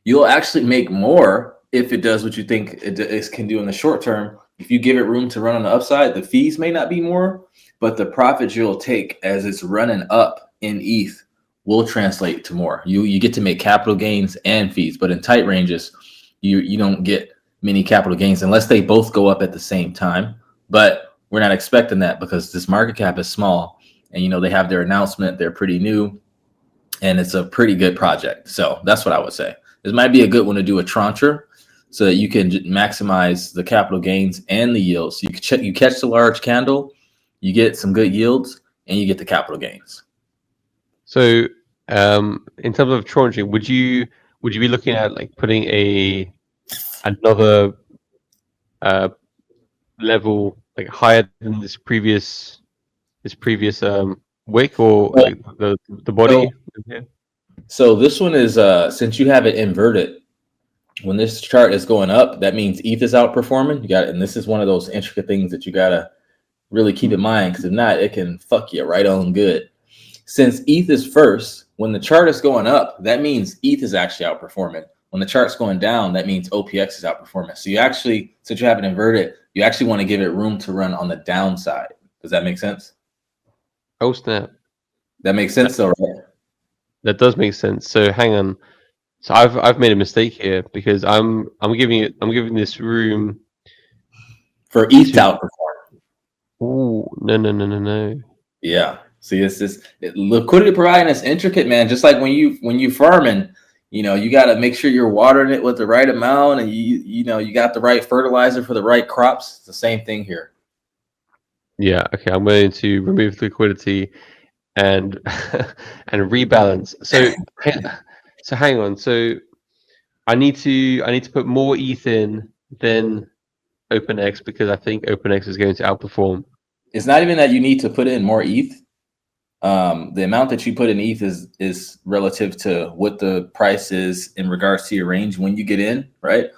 you'll actually make more if it does what you think it can do in the short term. If you give it room to run on the upside, the fees may not be more, but the profits you'll take as it's running up in ETH will translate to more. You get to make capital gains and fees, but in tight ranges, you don't get many capital gains unless they both go up at the same time. But we're not expecting that because this market cap is small, and they have their announcement. They're pretty new, and it's a pretty good project. So that's what I would say. This might be a good one to do a trancher so that you can maximize the capital gains and the yields. So you catch the large candle, you get some good yields, and you get the capital gains. So in terms of tranching, would you be looking at like putting another level like higher than this previous wick, or like the body? So this one is since you have it inverted, when this chart is going up, that means ETH is outperforming. You got it, and this is one of those intricate things that you gotta really keep in mind, because if not, it can fuck you right on good. Since ETH is first, when the chart is going up, that means ETH is actually outperforming. When the chart's going down, that means OPX is outperforming. So you actually, since you have it inverted, you actually want to give it room to run on the downside. Does that make sense? Oh snap! That makes sense, though, right? That does make sense. So hang on. So I've made a mistake here because I'm giving this room for ETH to outperform. Oh no. Yeah. See, it's this liquidity providing is intricate, man. Just like when you farming, you got to make sure you're watering it with the right amount, and you got the right fertilizer for the right crops. It's the same thing here. Yeah. Okay. I'm going to remove liquidity and and rebalance. So hang on. So I need to put more ETH in than OpenX because I think OpenX is going to outperform. It's not even that you need to put in more ETH. The amount that you put in ETH is relative to what the price is in regards to your range when you get in, right?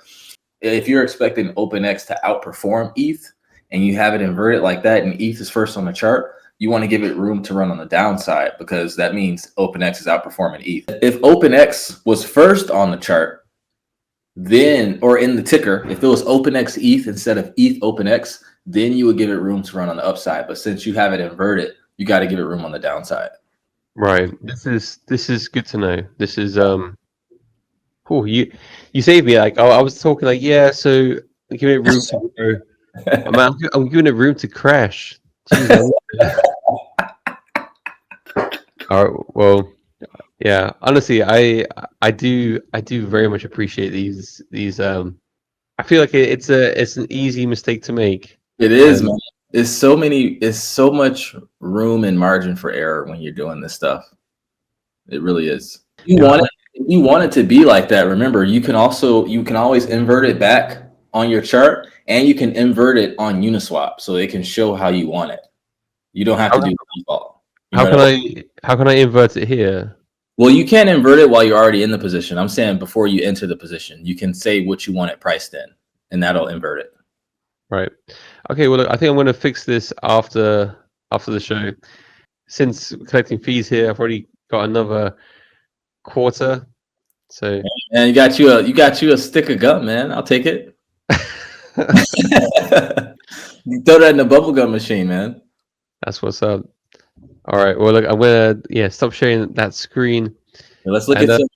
If you're expecting OpenX to outperform ETH and you have it inverted like that and ETH is first on the chart, you want to give it room to run on the downside because that means OpenX is outperforming ETH. If OpenX was first on the chart, then, or in the ticker, if it was OpenX ETH instead of ETH OpenX, then you would give it room to run on the upside. But since you have it inverted, you got to give it room on the downside. Right. This is good to know. This is cool. You saved me. Like I was talking like, yeah, so giving it room to grow. I'm giving it room to crash. Jeez, all right. Well, yeah. Honestly, I do very much appreciate these. I feel like it's an easy mistake to make. It is, man. It's so much room and margin for error when you're doing this stuff. It really is. You want it to be like that. Remember, you can always invert it back on your chart, and you can invert it on Uniswap, so it can show how you want it. You don't have to do default. How can I invert it here? Well, you can't invert it while you're already in the position. I'm saying before you enter the position, you can say what you want it priced in, and that'll invert it. Right. Okay. Well, look, I think I'm going to fix this after the show. Since collecting fees here, I've already got another quarter. So. And you got you a stick of gum, man. I'll take it. You throw that in the bubblegum machine, man. That's what's up. All right. Well, look, I'm gonna stop sharing that screen. Let's look at some.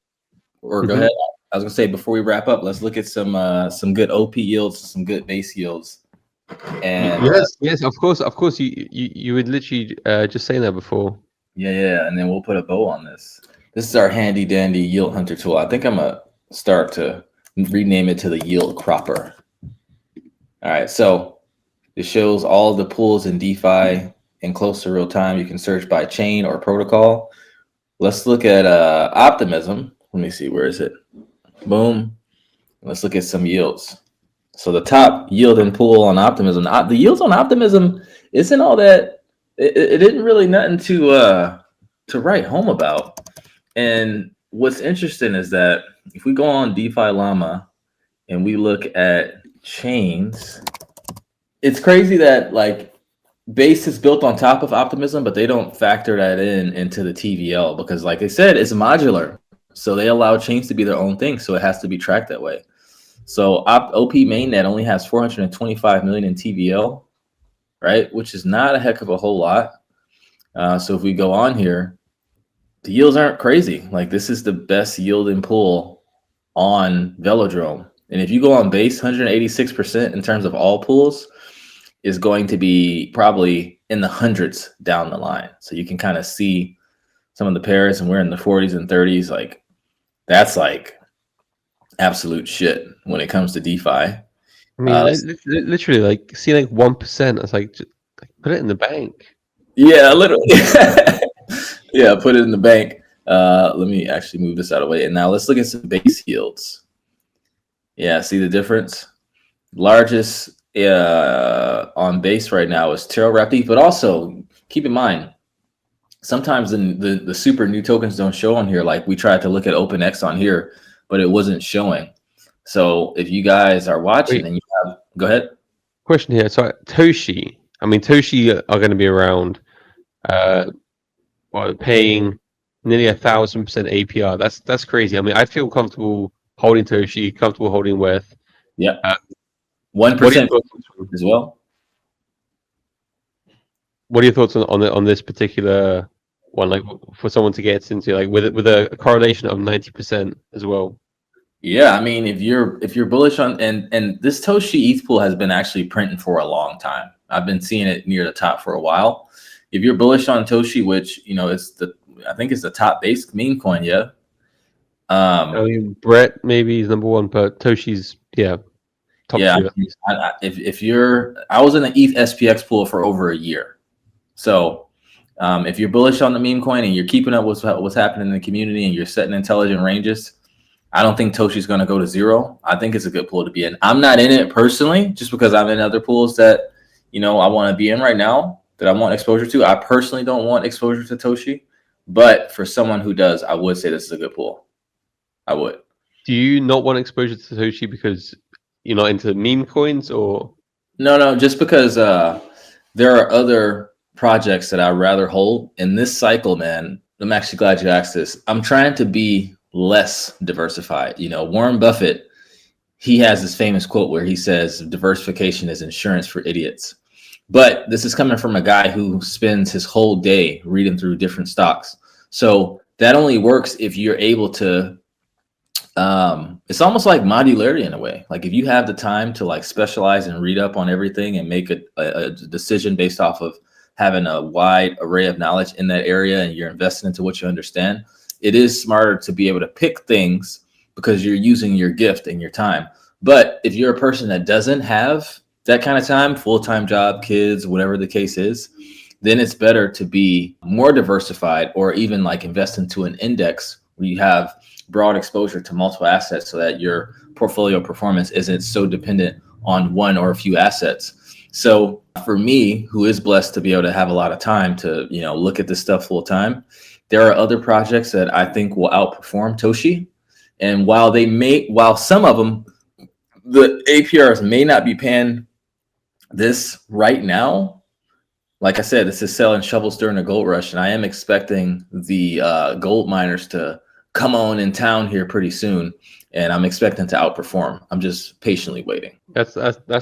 Or go ahead. I was gonna say before we wrap up, let's look at some good OP yields, some good base yields. And yes, of course. You would literally just saying that before. Yeah, and then we'll put a bow on this. This is our handy dandy yield hunter tool. I think I'm gonna start to rename it to the yield cropper. All right, so it shows all the pools in DeFi in close to real time. You can search by chain or protocol. Let's look at optimism. Let me see, where is it? Boom. Let's look at some yields. So the top yield and pool on optimism. The yields on optimism isn't all that. It didn't really nothing to write home about. And what's interesting is that if we go on DeFi Llama and we look at chains, it's crazy that like Base is built on top of optimism, but they don't factor that into the TVL because, like I said, it's modular. So they allow chains to be their own thing. So it has to be tracked that way. So OP mainnet only has 425 million in TVL, right? Which is not a heck of a whole lot. So if we go on here, the yields aren't crazy. Like this is the best yielding pool on Velodrome. And if you go on Base, 186% in terms of all pools is going to be probably in the hundreds down the line. So you can kind of see some of the pairs, and we're in the 40s and 30s. Like that's like absolute shit when it comes to DeFi. I mean, literally, like, see, like 1%. It's like, just, like, put it in the bank. Yeah, literally. Yeah, put it in the bank. Let me actually move this out of the way. And now let's look at some base yields. Yeah, see the difference? Largest on base right now is Terra Rapti, but also keep in mind, sometimes the super new tokens don't show on here. Like we tried to look at OpenX on here, but it wasn't showing. So if you guys are watching and you have, go ahead. Question here. So Toshi, I mean, Toshi are going to be around, paying nearly 1,000% APR. That's crazy. I mean, I feel comfortable holding Toshi, comfortable holding with. Yeah. 1% as well. What are your thoughts on this particular one? Like for someone to get into, like with a correlation of 90% as well. Yeah, I mean, if you're bullish on and this Toshi ETH pool has been actually printing for a long time. I've been seeing it near the top for a while. If you're bullish on Toshi, which I think it's the top base meme coin, yeah. I mean, Brett maybe is number one, but Toshi's top two. I was in the ETH SPX pool for over a year. So if you're bullish on the meme coin and you're keeping up with what's happening in the community and you're setting intelligent ranges, I don't think Toshi's going to go to zero. I think it's a good pool to be in. I'm not in it personally, just because I'm in other pools that, I want to be in right now, that I want exposure to. I personally don't want exposure to Toshi, but for someone who does, I would say this is a good pool. I would. Do you not want exposure to Toshi because you're not into meme coins, or? No, just because there are other projects that I'd rather hold in this cycle, man. I'm actually glad you asked this. I'm trying to be less diversified. Warren Buffett, he has this famous quote where he says diversification is insurance for idiots. But this is coming from a guy who spends his whole day reading through different stocks. So that only works if you're able to, it's almost like modularity in a way. Like if you have the time to like specialize and read up on everything and make a decision based off of having a wide array of knowledge in that area, and you're investing into what you understand, it is smarter to be able to pick things because you're using your gift and your time. But if you're a person that doesn't have that kind of time, full-time job, kids, whatever the case is, then it's better to be more diversified, or even like invest into an index where you have broad exposure to multiple assets so that your portfolio performance isn't so dependent on one or a few assets. So for me, who is blessed to be able to have a lot of time to, look at this stuff full time, there are other projects that I think will outperform Toshi. And while some of them, the APRs may not be paying this right now, like I said, this is selling shovels during the gold rush, and I am expecting the gold miners to come on in town here pretty soon, and I'm expecting to outperform. I'm just patiently waiting. That's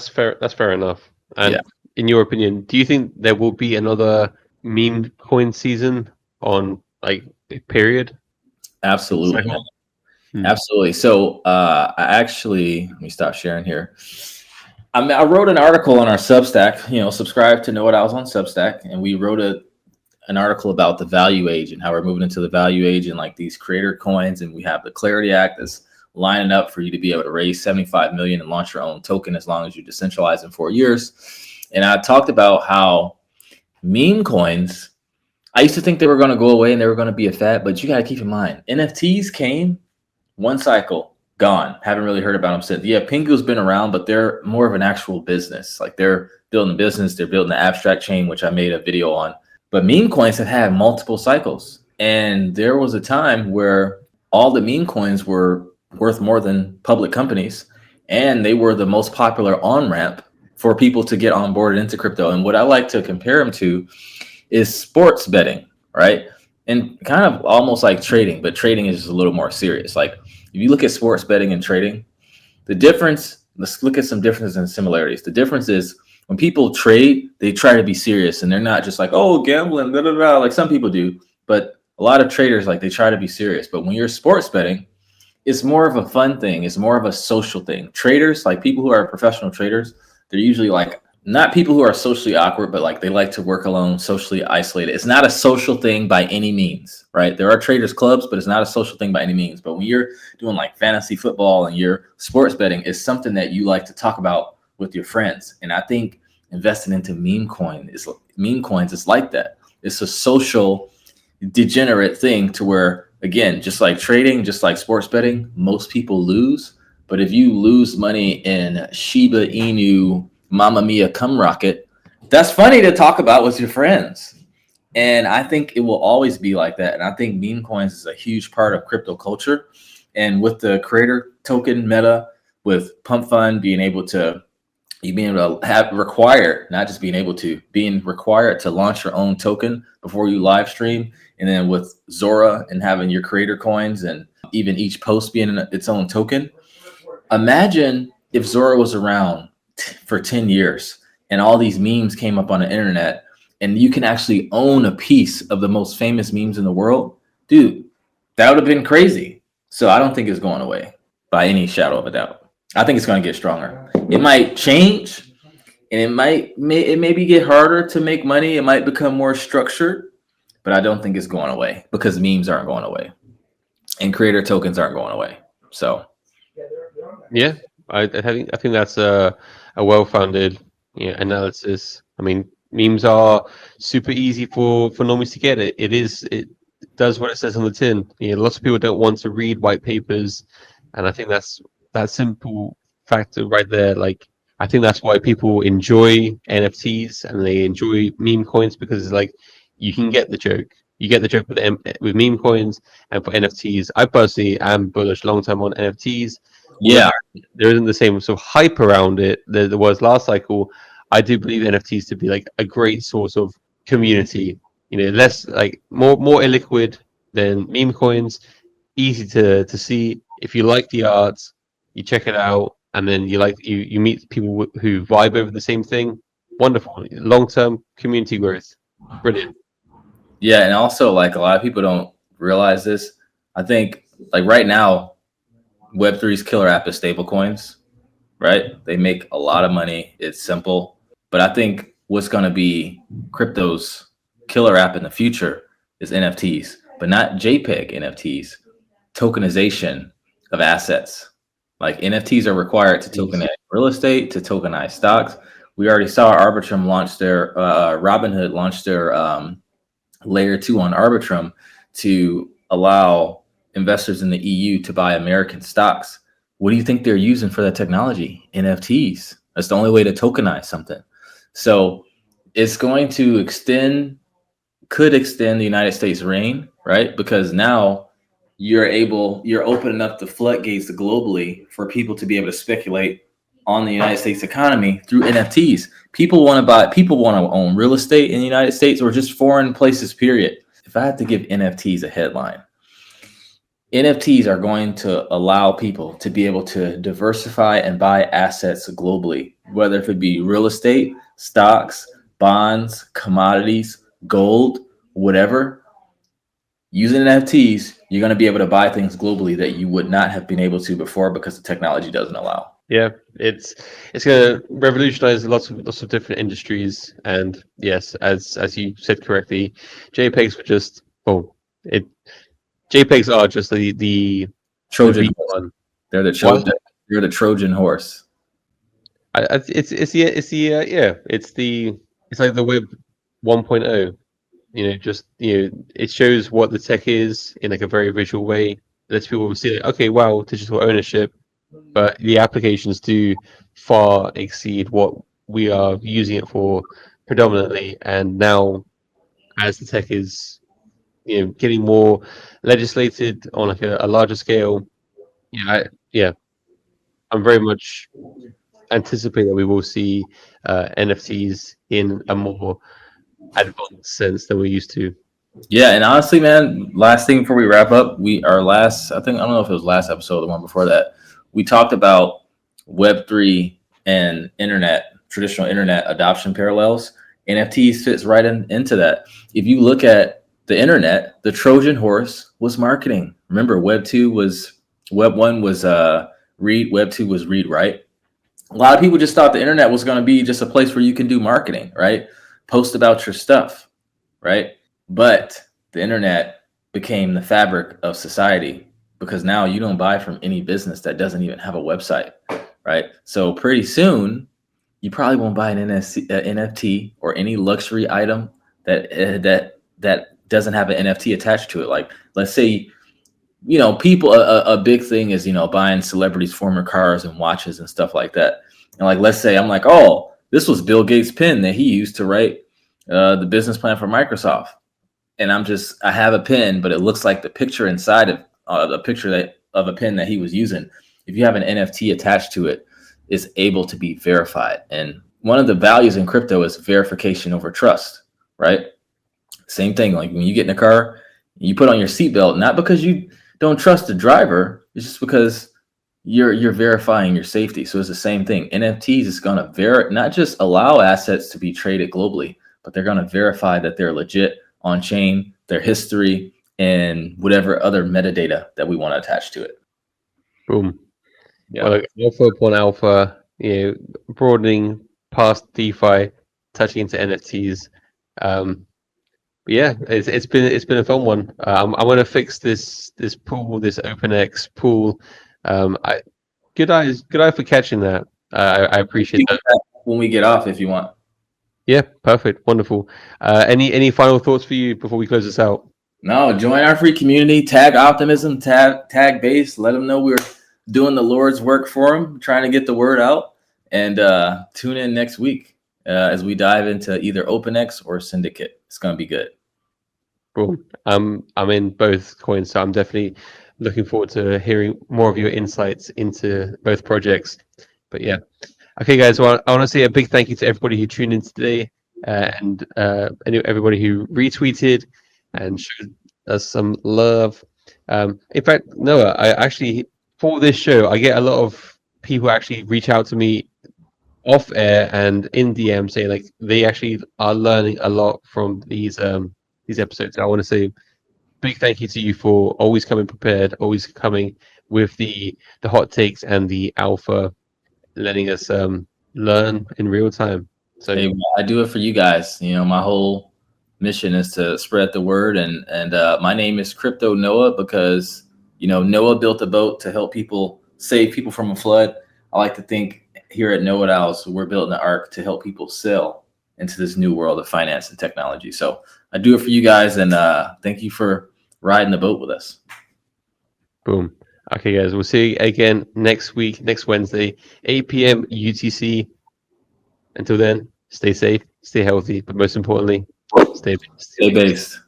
fair. That's fair enough. And in your opinion, do you think there will be another meme coin season on like period? Absolutely. Absolutely. So I actually, let me stop sharing here. I wrote an article on our Substack, subscribe to know what I was on Substack, and we wrote an article about the value age and how we're moving into the value age and like these creator coins. And we have the Clarity Act that's lining up for you to be able to raise 75 million and launch your own token as long as you decentralize in 4 years. And I talked about how meme coins, I used to think they were going to go away and they were going to be a fad, but you got to keep in mind, NFTs came one cycle, gone. Haven't really heard about them since. Yeah, Pingu's been around, but they're more of an actual business. Like they're building a business, they're building the abstract chain, which I made a video on. But meme coins have had multiple cycles. And there was a time where all the meme coins were worth more than public companies. And they were the most popular on-ramp for people to get on board into crypto. And what I like to compare them to is sports betting, right? And kind of almost like trading, but trading is just a little more serious. Like if you look at sports betting and trading, the difference, let's look at some differences and similarities. The difference is when people trade, they try to be serious and they're not just like, oh, gambling, blah, blah, blah, like some people do. But a lot of traders, like they try to be serious. But when you're sports betting, it's more of a fun thing. It's more of a social thing. Traders, like people who are professional traders, they're usually like not people who are socially awkward, but like they like to work alone, socially isolated. It's not a social thing by any means, right? There are traders clubs, but it's not a social thing by any means. But when you're doing like fantasy football and you're sports betting, it's something that you like to talk about with your friends. And I think investing into meme coins is like that. It's a social degenerate thing to where, again, just like trading, just like sports betting, most people lose. But if you lose money in Shiba Inu, Mamma Mia, Cum Rocket, that's funny to talk about with your friends. And I think it will always be like that. And I think meme coins is a huge part of crypto culture. And with the creator token meta, with Pump Fund being able to have required, not just being required to launch your own token before you live stream. And then with Zora and having your creator coins and even each post being its own token. Imagine if Zora was around for 10 years and all these memes came up on the internet and you can actually own a piece of the most famous memes in the world. Dude, that would have been crazy. So I don't think it's going away by any shadow of a doubt. I think it's going to get stronger. It might change and it maybe get harder to make money. It might become more structured, but I don't think it's going away because memes aren't going away and creator tokens aren't going away. So yeah, I think that's a well-founded analysis. I mean, memes are super easy for normies to get. It does what it says on the tin. Lots of people don't want to read white papers, and I think that's that simple factor right there. Like, I think that's why people enjoy NFTs and they enjoy meme coins, because it's like you can get the joke. You get the joke with meme coins, and for NFTs, I personally am bullish long term on NFTs. yeah, There isn't the same sort of hype around it that there was last cycle. I do believe NFTs to be like a great source of community. Less like more illiquid than meme coins, easy to see. If you like the art, you check it out, and then you meet people who vibe over the same thing. Wonderful, long term community growth, brilliant. yeah, and also like a lot of people don't realize this. I think like right now, Web3's killer app is stablecoins, right? They make a lot of money. It's simple. But I think what's going to be crypto's killer app in the future is NFTs, but not JPEG NFTs, tokenization of assets. Like NFTs are required to tokenize real estate, to tokenize stocks. We already saw Arbitrum launch their, Robinhood launched their layer 2 on Arbitrum to allow investors in the EU to buy American stocks. What do you think they're using for that technology? NFTs. That's the only way to tokenize something. So it's going to could extend the United States reign, right? Because now you're opening up the floodgates globally for people to be able to speculate on the United States economy through NFTs. People want to own real estate in the United States or just foreign places, period. If I had to give NFTs a headline, NFTs are going to allow people to be able to diversify and buy assets globally, whether it be real estate, stocks, bonds, commodities, gold, whatever. Using NFTs, you're going to be able to buy things globally that you would not have been able to before because the technology doesn't allow. Yeah, it's going to revolutionize lots of different industries. And yes, as you said correctly, JPEGs were just JPEGs are just the Trojan horse. one. They're the Trojan. You're the Trojan horse. It's like the Web 1.0. it shows what the tech is in like a very visual way. It lets people see, like, okay, wow, digital ownership, but the applications do far exceed what we are using it for predominantly. And now, as the tech is, getting more legislated on like a larger scale, I'm very much anticipate that we will see NFTs in a more advanced sense than we're used to. Yeah, and honestly, man, last thing before we wrap up, I don't know if it was last episode or the one before that, we talked about Web3 and traditional internet adoption parallels. NFTs fits right into that. If you look at the internet, the Trojan horse was marketing. Remember, Web 1 was read, Web 2 was read, right? A lot of people just thought the internet was going to be just a place where you can do marketing, right? Post about your stuff, right? But the internet became the fabric of society, because now you don't buy from any business that doesn't even have a website, right? So pretty soon, you probably won't buy an NFT or any luxury item that doesn't have an NFT attached to it. Like, let's say, people, a big thing is, buying celebrities' former cars and watches and stuff like that. And like, let's say I'm like, oh, this was Bill Gates' pen that he used to write the business plan for Microsoft. And I have a pen, but it looks like the picture inside of the picture of a pen that he was using. If you have an NFT attached to it, it's able to be verified. And one of the values in crypto is verification over trust, right? Same thing. Like when you get in a car, you put on your seatbelt, not because you don't trust the driver, it's just because you're verifying your safety. So it's the same thing. NFTs is going to not just allow assets to be traded globally, but they're going to verify that they're legit on chain, their history, and whatever other metadata that we want to attach to it. Boom. Yeah. Well, like alpha upon alpha, broadening past DeFi, touching into NFTs. Yeah, it's been a fun one. I'm gonna fix this pool, this OpenX pool. Good eye for catching that. I appreciate that. When we get off, if you want. Yeah, perfect, wonderful. Any final thoughts for you before we close this out? No, join our free community. Tag Optimism, tag Base. Let them know we're doing the Lord's work for them, trying to get the word out. And tune in next week as we dive into either OpenX or Syndicate. It's gonna be good. Cool. I'm in both coins, so I'm definitely looking forward to hearing more of your insights into both projects. But yeah, okay, guys. Well, I want to say a big thank you to everybody who tuned in today, and everybody who retweeted and showed us some love. In fact, Noah, I actually, for this show, I get a lot of people actually reach out to me off air and in DM saying like they actually are learning a lot from these episodes. I want to say big thank you to you for always coming prepared, always coming with the hot takes and the alpha, letting us learn in real time. So hey, I do it for you guys. My whole mission is to spread the word, and my name is Crypto Noah because Noah built a boat to help people, save people from a flood. I like to think here at Know It Owls, we're building an arc to help people sail into this new world of finance and technology. So I do it for you guys, and thank you for riding the boat with us. Boom. Okay, guys, we'll see you again next week, next Wednesday, 8 p.m. UTC. Until then, stay safe, stay healthy, but most importantly, stay based. Stay based.